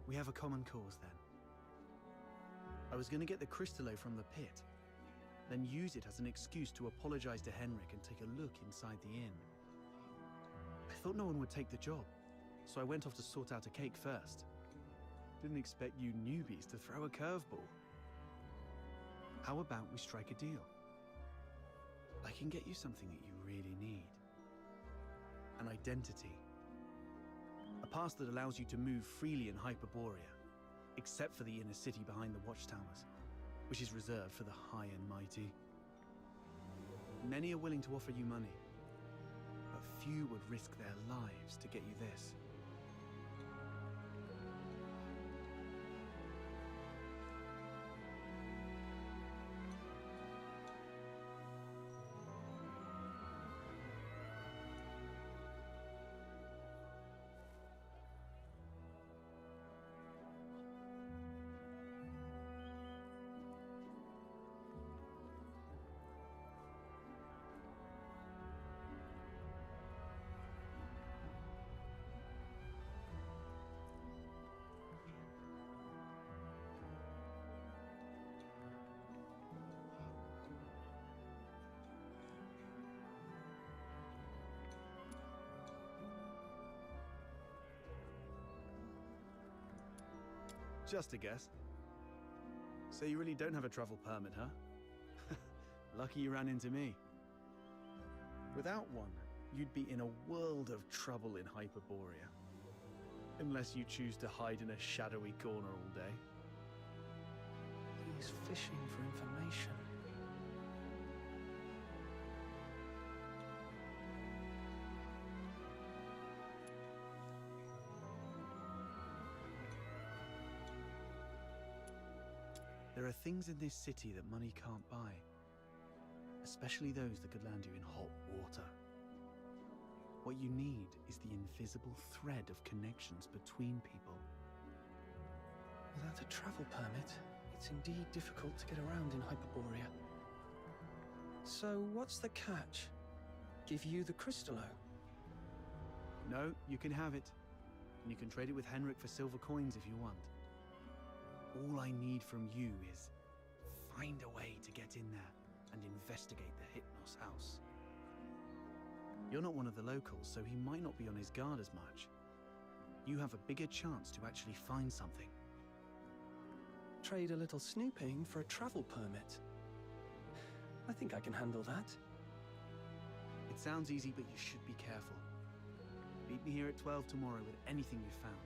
We have a common cause then. I was going to get the Crystallo from the pit, then use it as an excuse to apologize to Henrik and take a look inside the inn. I thought no one would take the job, so I went off to sort out a cake first. Didn't expect you newbies to throw a curveball. How about we strike a deal? I can get you something that you really need. An identity. A pass that allows you to move freely in Hyperborea, except for the inner city behind the watchtowers, which is reserved for the high and mighty. Many are willing to offer you money, but few would risk their lives to get you this. Just a guess. So you really don't have a travel permit, huh? Lucky you ran into me. Without one, you'd be in a world of trouble in Hyperborea. Unless you choose to hide in a shadowy corner all day. He's fishing for information. There are things in this city that money can't buy. Especially those that could land you in hot water. What you need is the invisible thread of connections between people. Without a travel permit, it's indeed difficult to get around in Hyperborea. So what's the catch? Give you the Crystallo? No, you can have it. And you can trade it with Henrik for silver coins if you want. All I need from you is find a way to get in there and investigate the Hypnos house. You're not one of the locals, so he might not be on his guard as much. You have a bigger chance to actually find something. Trade a little snooping for a travel permit. I think I can handle that. It sounds easy, but you should be careful. Meet me here at 12 tomorrow with anything you've found.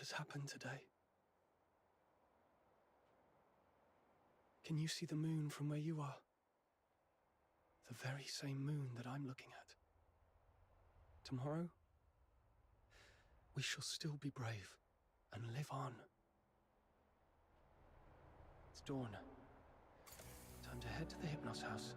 has happened today? Can you see the moon from where you are? The very same moon that I'm looking at. Tomorrow, we shall still be brave and live on. It's dawn. Time to head to the Hypnos house.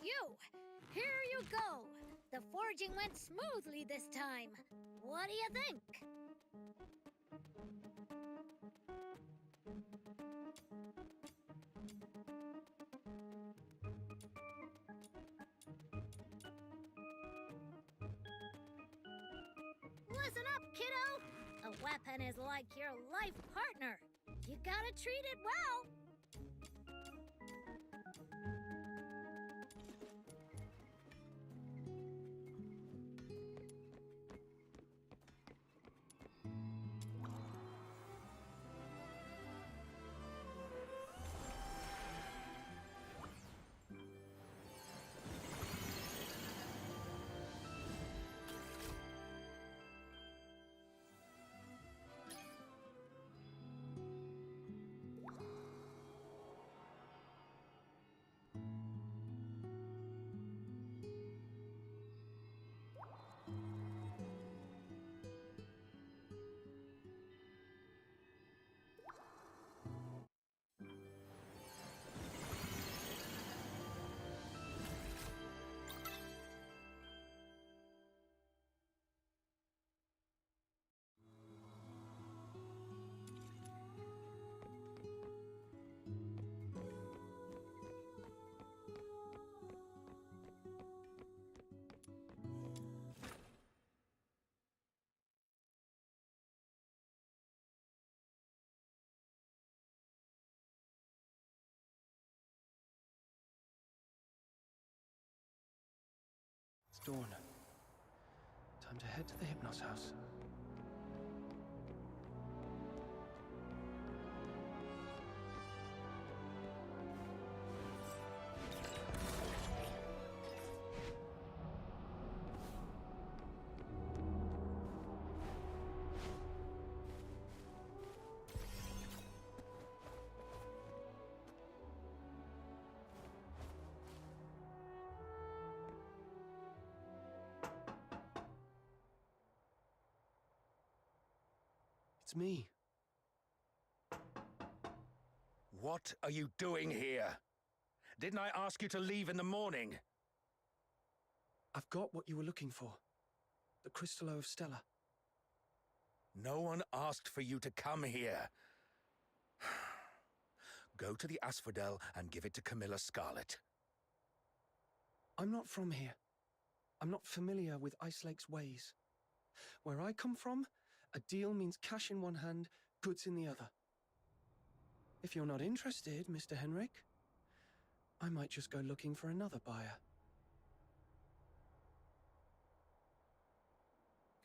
Phew! Here you go! The forging went smoothly this time. What do you think? Listen up, kiddo! A weapon is like your life partner. You gotta treat it well. It's dawn. Time to head to the Hypnos house. It's me. What are you doing here? Didn't I ask you to leave in the morning? I've got what you were looking for. The Crystal of Stella. No one asked for you to come here. Go to the Asphodel and give it to Camilla Scarlet. I'm not from here. I'm not familiar with Ice Lake's ways. Where I come from, a deal means cash in one hand, goods in the other. If you're not interested, Mr. Henrik, I might just go looking for another buyer.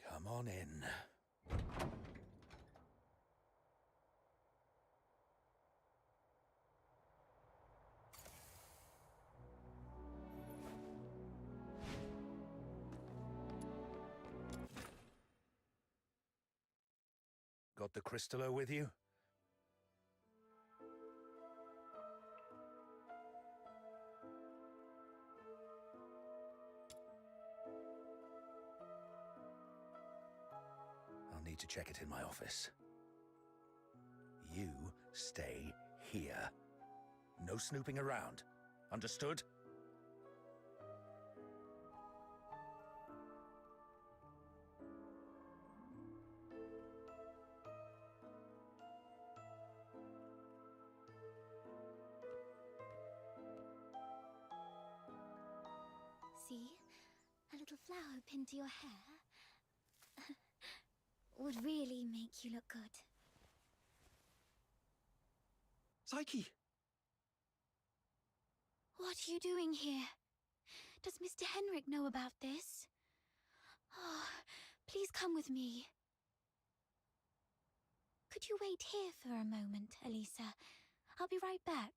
Come on in. Got the Crystallo with you? I'll need to check it in my office. You stay here. No snooping around. Understood? See? A little flower pinned to your hair. Would really make you look good. Psyche! What are you doing here? Does Mr. Henrik know about this? Oh, please come with me. Could you wait here for a moment, Elisa? I'll be right back.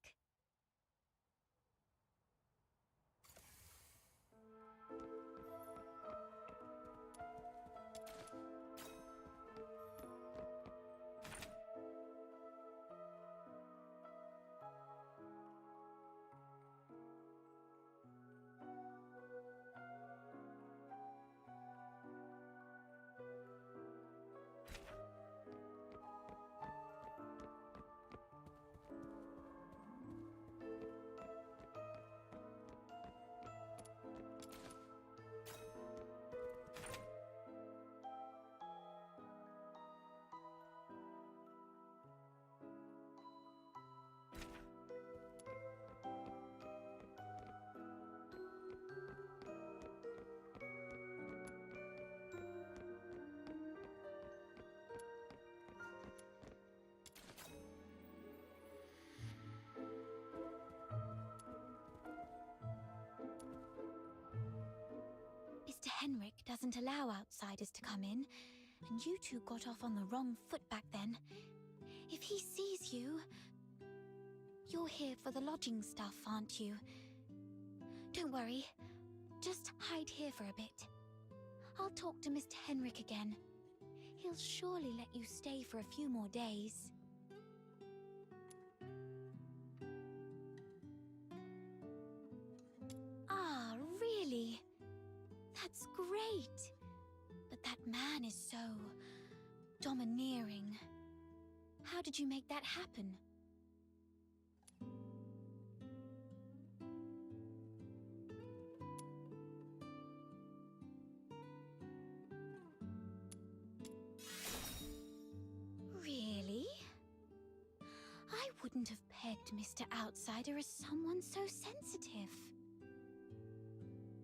Mr. Henrik doesn't allow outsiders to come in, and you two got off on the wrong foot back then. If he sees you... You're here for the lodging stuff, aren't you? Don't worry. Just hide here for a bit. I'll talk to Mr. Henrik again. He'll surely let you stay for a few more days. Ah, really? That's great. But that man is so... domineering. How did you make that happen? Really? I wouldn't have pegged Mr. Outsider as someone so sensitive.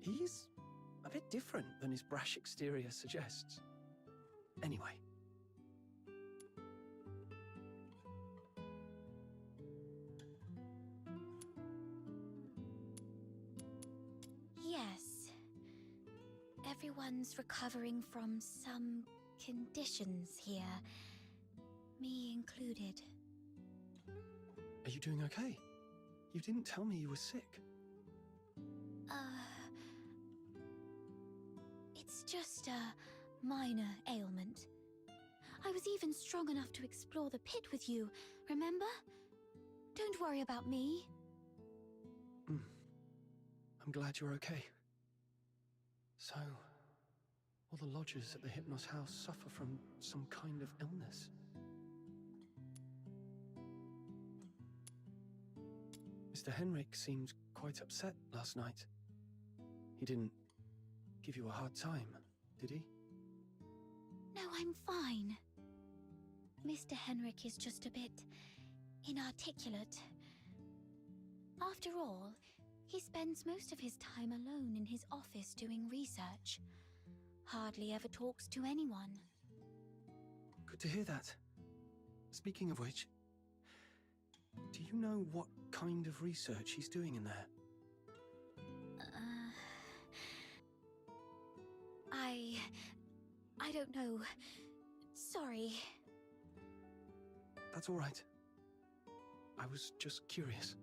He's a bit different than his brash exterior suggests. Anyway. Yes. Everyone's recovering from some conditions here. Me included. Are you doing okay? You didn't tell me you were sick. It's just a minor ailment. I was even strong enough to explore the pit with you, remember? Don't worry about me. I'm glad you're okay. So, all the lodgers at the Hypnos house suffer from some kind of illness. Mr. Henrik seemed quite upset last night. He didn't give you a hard time, did he? No, I'm fine. Mr. Henrik is just a bit inarticulate. After all, he spends most of his time alone in his office doing research. Hardly ever talks to anyone. Good to hear that. Speaking of which, do you know what kind of research he's doing in there? I don't know. Sorry. That's all right. I was just curious.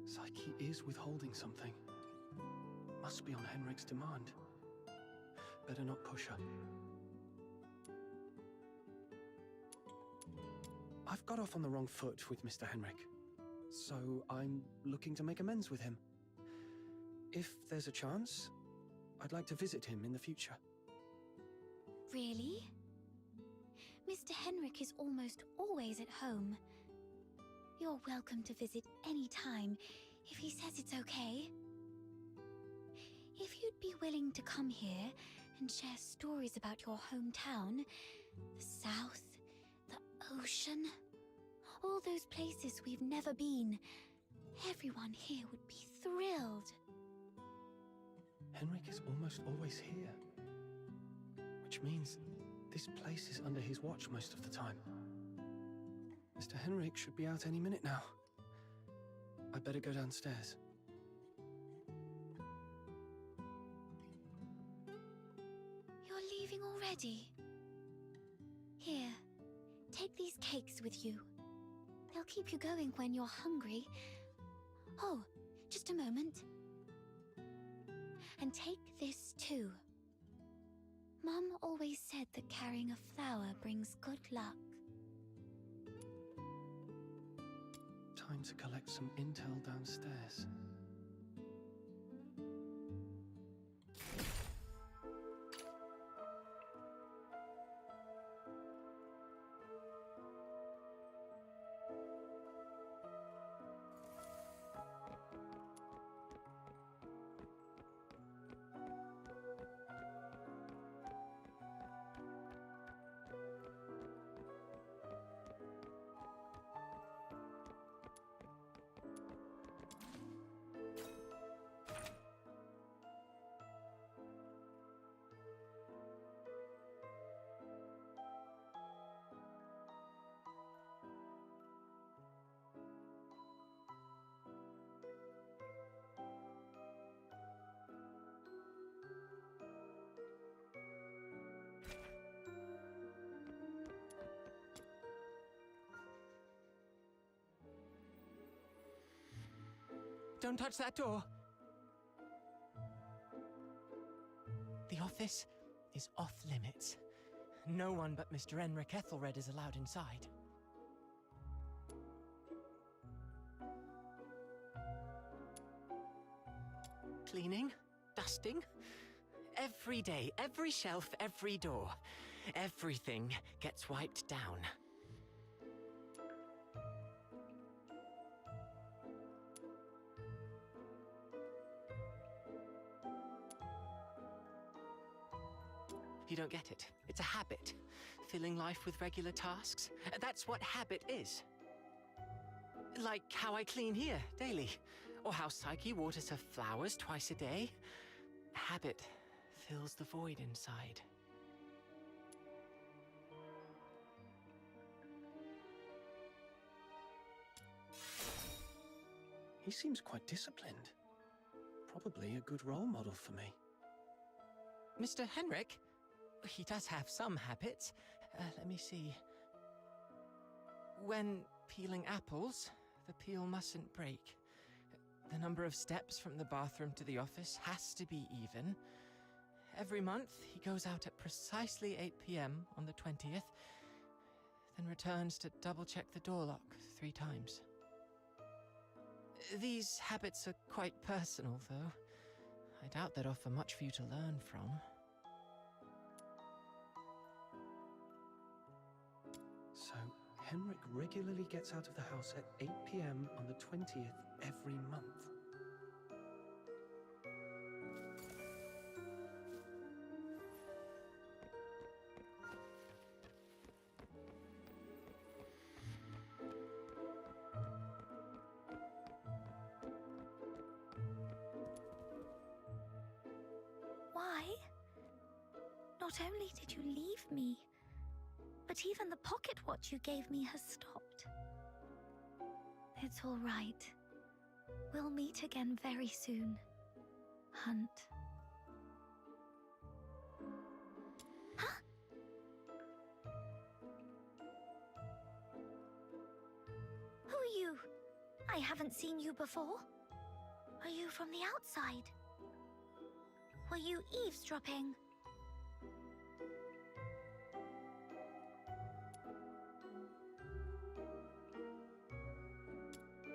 Psyche is withholding something. Must be on Henrik's demand. Better not push her. I've got off on the wrong foot with Mr. Henrik, so I'm looking to make amends with him. If there's a chance, I'd like to visit him in the future. Really? Mr. Henrik is almost always at home. You're welcome to visit any time, if he says it's okay. If you'd be willing to come here and share stories about your hometown, the South, the ocean, all those places we've never been, everyone here would be thrilled. Henrik is almost always here. Which means this place is under his watch most of the time. Mr. Henrik should be out any minute now. I'd better go downstairs. You're leaving already? Here, take these cakes with you. They'll keep you going when you're hungry. Oh, just a moment. And take this too. Mum always said that carrying a flower brings good luck. Time to collect some intel downstairs. Don't touch that door! The office is off limits. No one but Mr. Enric Ethelred is allowed inside. Cleaning, dusting, every day, every shelf, every door. Everything gets wiped down. You don't get it. It's a habit. Filling life with regular tasks. That's what habit is. Like how I clean here daily. Or how Psyche waters her flowers twice a day. Habit fills the void inside. He seems quite disciplined. Probably a good role model for me. Mr. Henrik? He does have some habits. Let me see. When peeling apples, the peel mustn't break. The number of steps from the bathroom to the office has to be even. Every month, he goes out at precisely 8 p.m. on the 20th, then returns to double-check the door lock 3 times. These habits are quite personal, though. I doubt they'd offer much for you to learn from. So, Henrik regularly gets out of the house at 8 p.m. on the 20th every month. Why? Not only did you leave me, but even the pocket watch you gave me has stopped. It's all right. We'll meet again very soon. Hunt. Huh? Who are you? I haven't seen you before. Are you from the outside? Were you eavesdropping?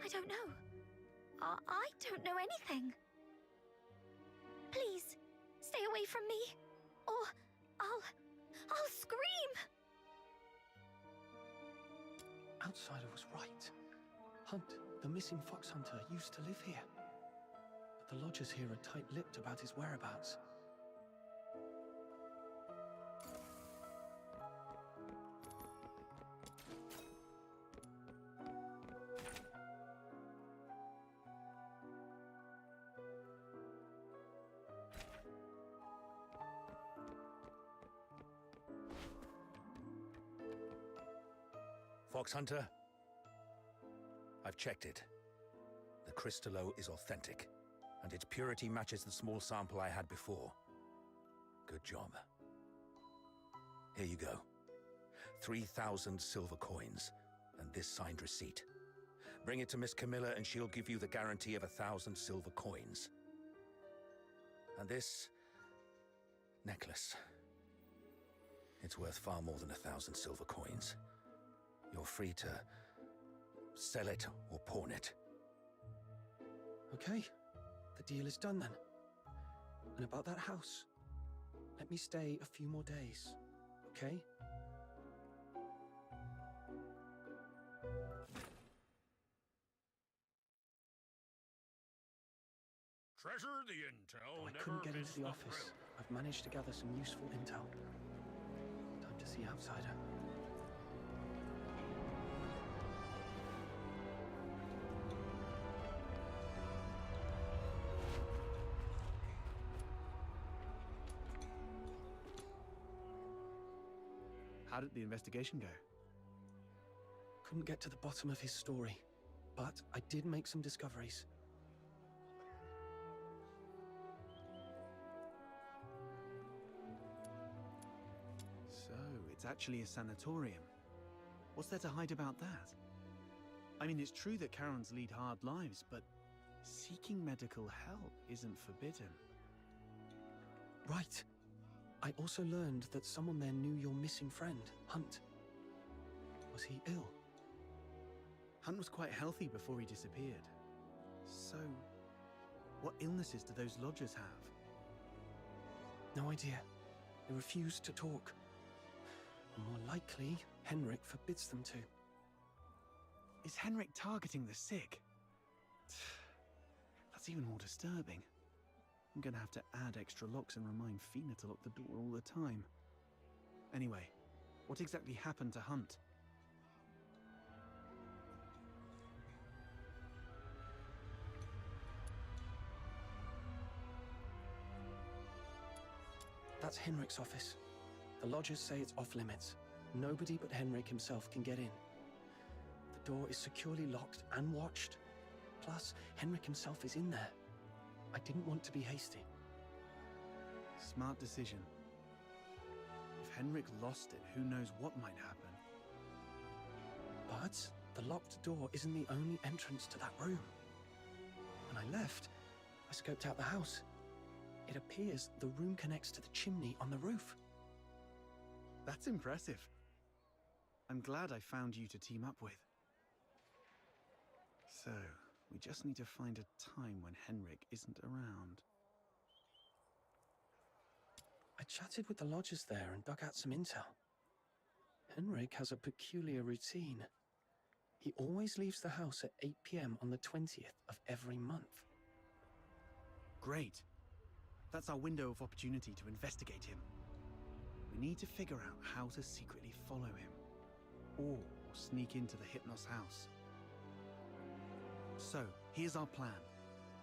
I don't know. I don't know anything. Please, stay away from me, or I'll scream! Outsider was right. Hunt, the missing fox hunter, used to live here. But the lodgers here are tight-lipped about his whereabouts. Fox Hunter, I've checked it. The Crystallo is authentic, and its purity matches the small sample I had before. Good job. Here you go. 3,000 silver coins, and this signed receipt. Bring it to Miss Camilla and she'll give you the guarantee of 1,000 silver coins. And this necklace. It's worth far more than 1,000 silver coins. You're free to sell it or pawn it. Okay, the deal is done then. And about that house, let me stay a few more days, okay? Treasure the intel. I couldn't get into the office. I've managed to gather some useful intel. Time to see Outsider. How did the investigation go? Couldn't get to the bottom of his story, but I did make some discoveries. So, it's actually a sanatorium. What's there to hide about that? I mean, it's true that Charons lead hard lives, but seeking medical help isn't forbidden. Right. I also learned that someone there knew your missing friend, Hunt. Was he ill? Hunt was quite healthy before he disappeared. So, what illnesses do those lodgers have? No idea. They refuse to talk. Or more likely, Henrik forbids them to. Is Henrik targeting the sick? That's even more disturbing. I'm gonna have to add extra locks and remind Fina to lock the door all the time. Anyway, what exactly happened to Hunt? That's Henrik's office. The lodgers say it's off limits. Nobody but Henrik himself can get in. The door is securely locked and watched. Plus, Henrik himself is in there. I didn't want to be hasty. Smart decision. If Henrik lost it, who knows what might happen. But the locked door isn't the only entrance to that room. When I left, I scoped out the house. It appears the room connects to the chimney on the roof. That's impressive. I'm glad I found you to team up with. So, we just need to find a time when Henrik isn't around. I chatted with the lodgers there and dug out some intel. Henrik has a peculiar routine. He always leaves the house at 8 p.m. on the 20th of every month. Great. That's our window of opportunity to investigate him. We need to figure out how to secretly follow him. Or sneak into the Hypnos house. So, here's our plan.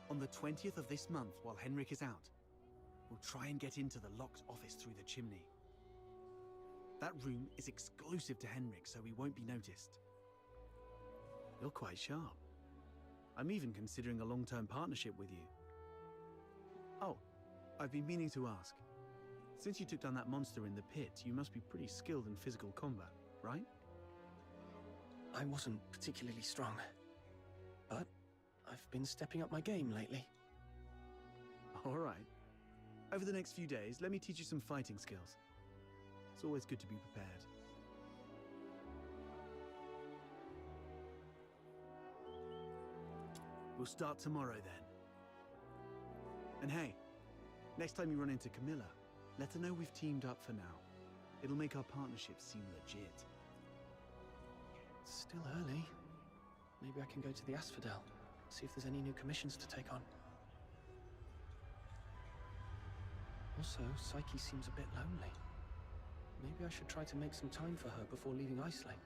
On the 20th of this month, while Henrik is out, we'll try and get into the locked office through the chimney. That room is exclusive to Henrik, so we won't be noticed. You're quite sharp. I'm even considering a long-term partnership with you. Oh, I've been meaning to ask. Since you took down that monster in the pit, you must be pretty skilled in physical combat, right? I wasn't particularly strong, but I've been stepping up my game lately. All right. Over the next few days, let me teach you some fighting skills. It's always good to be prepared. We'll start tomorrow then. And hey, next time you run into Camilla, let her know we've teamed up for now. It'll make our partnership seem legit. It's still early. Maybe I can go to the Asphodel, see if there's any new commissions to take on. Also, Psyche seems a bit lonely. Maybe I should try to make some time for her before leaving Icelake.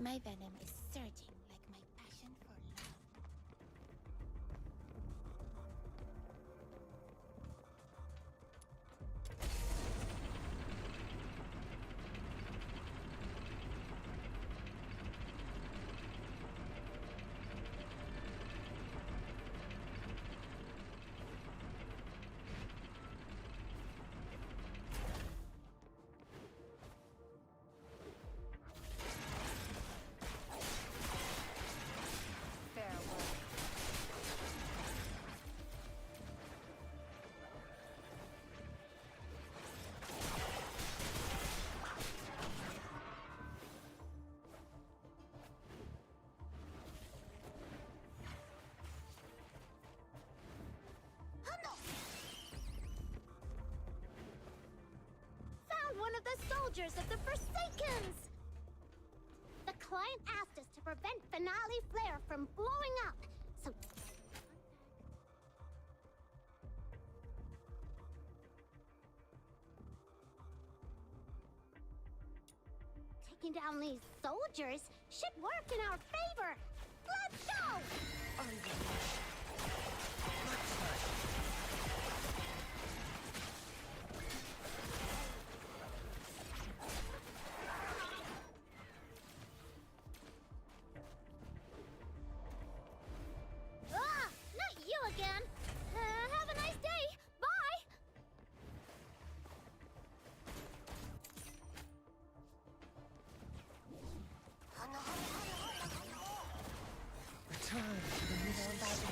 My venom is surging like my passion for love. Found one of the soldiers of the Forsakens! The client asked us to prevent Finale Flare from blowing up, so... Taking down these soldiers should work in our favor! Let's go! Ah! Not you again! Have a nice day! Bye! Return to the Misty Sea.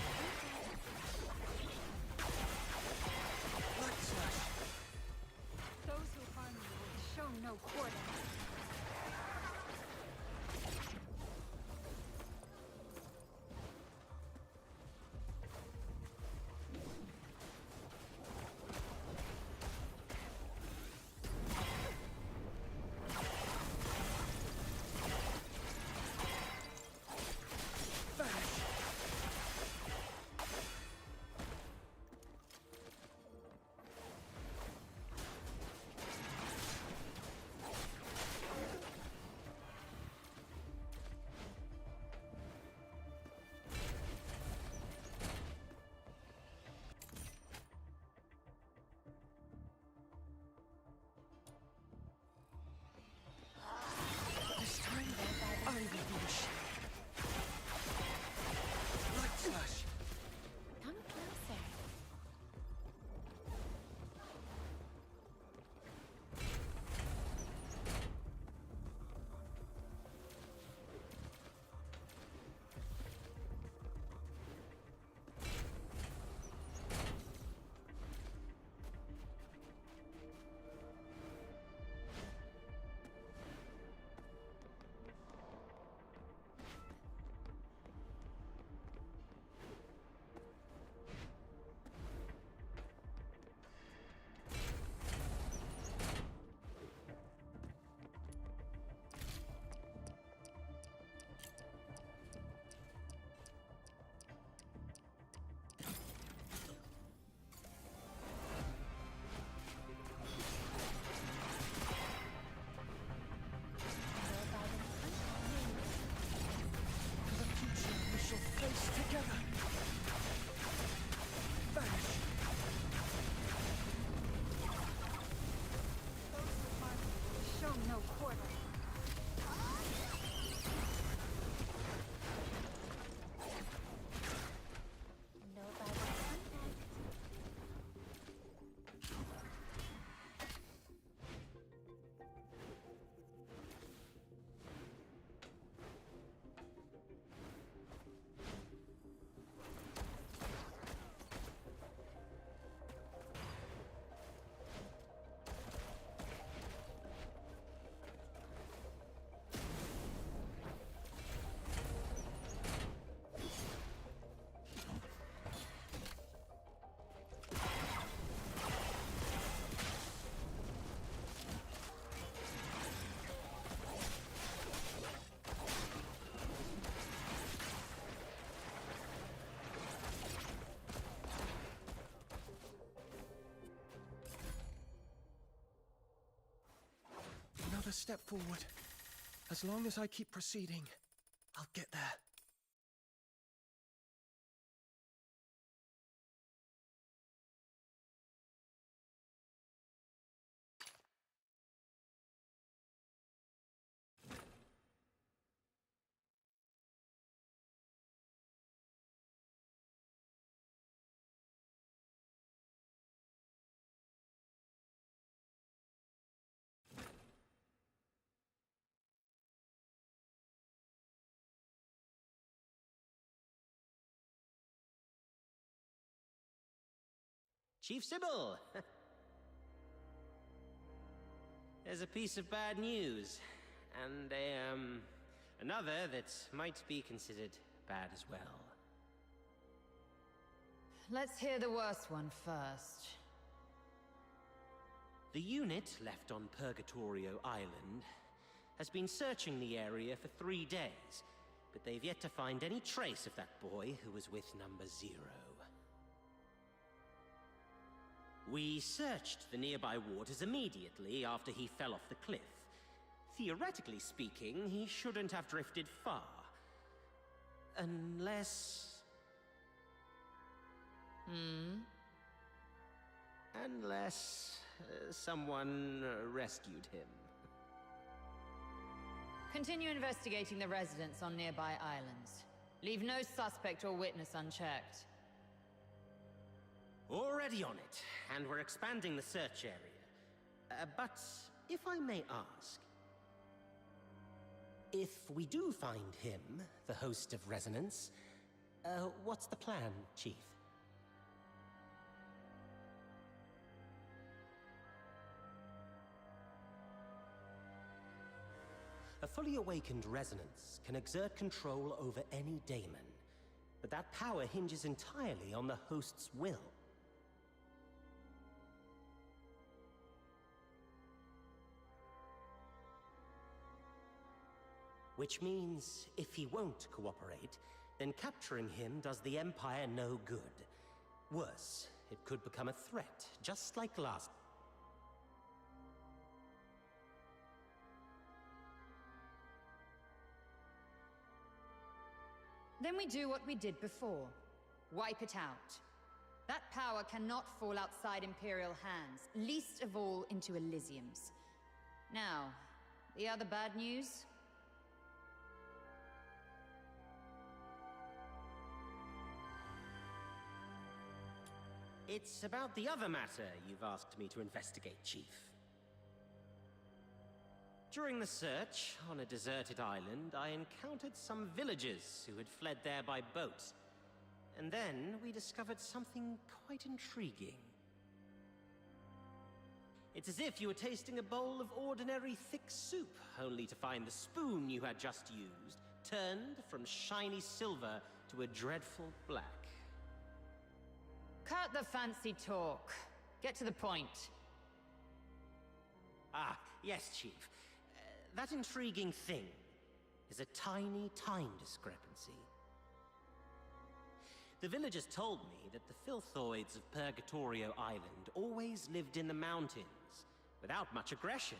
Blood slush. Those who harm you will show no quarter. This time, I will be the ship. Blood slush. Come closer. For the future we shall face together. Vanish. Those who harm you will show no quarter. No Bible contact. Another step forward, As long as I keep proceeding, I'll get there. Chief Sybil! There's a piece of bad news, and another that might be considered bad as well. Let's hear the worst one first. The unit left on Purgatorio Island has been searching the area for 3 days, but they've yet to find any trace of that boy who was with Number 0. We searched the nearby waters immediately after he fell off the cliff. Theoretically speaking, he shouldn't have drifted far. Unless... Unless someone rescued him. Continue investigating the residents on nearby islands. Leave no suspect or witness unchecked. Already on it, and we're expanding the search area. But if I may ask, if we do find him, the host of Resonance, what's the plan, Chief? A fully awakened Resonance can exert control over any daemon, but that power hinges entirely on the host's will. Which means, if he won't cooperate, then capturing him does the Empire no good. Worse, it could become a threat, just like last. Then we do what we did before. Wipe it out. That power cannot fall outside Imperial hands, least of all into Elysium's. Now, the other bad news? It's about the other matter you've asked me to investigate, Chief. During the search on a deserted island, I encountered some villagers who had fled there by boat. And then we discovered something quite intriguing. It's as if you were tasting a bowl of ordinary thick soup, only to find the spoon you had just used turned from shiny silver to a dreadful black. Cut the fancy talk. Get to the point. Ah, yes, Chief. That intriguing thing is a tiny time discrepancy. The villagers told me that the Filthoids of Purgatorio Island always lived in the mountains, without much aggression.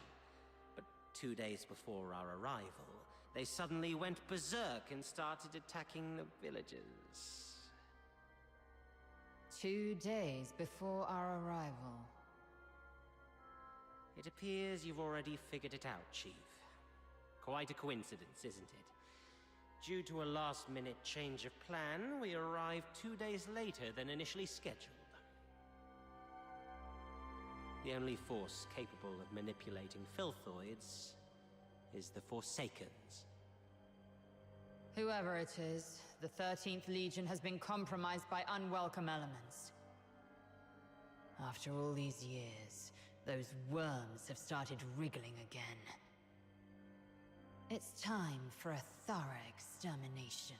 But 2 days before our arrival, they suddenly went berserk and started attacking the villagers. 2 days before our arrival. It appears you've already figured it out, Chief. Quite a coincidence, isn't it? Due to a last-minute change of plan, we arrived 2 days later than initially scheduled. The only force capable of manipulating Filthoids is the Forsakens. Whoever it is, the 13th Legion has been compromised by unwelcome elements. After all these years, those worms have started wriggling again. It's time for a thorough extermination.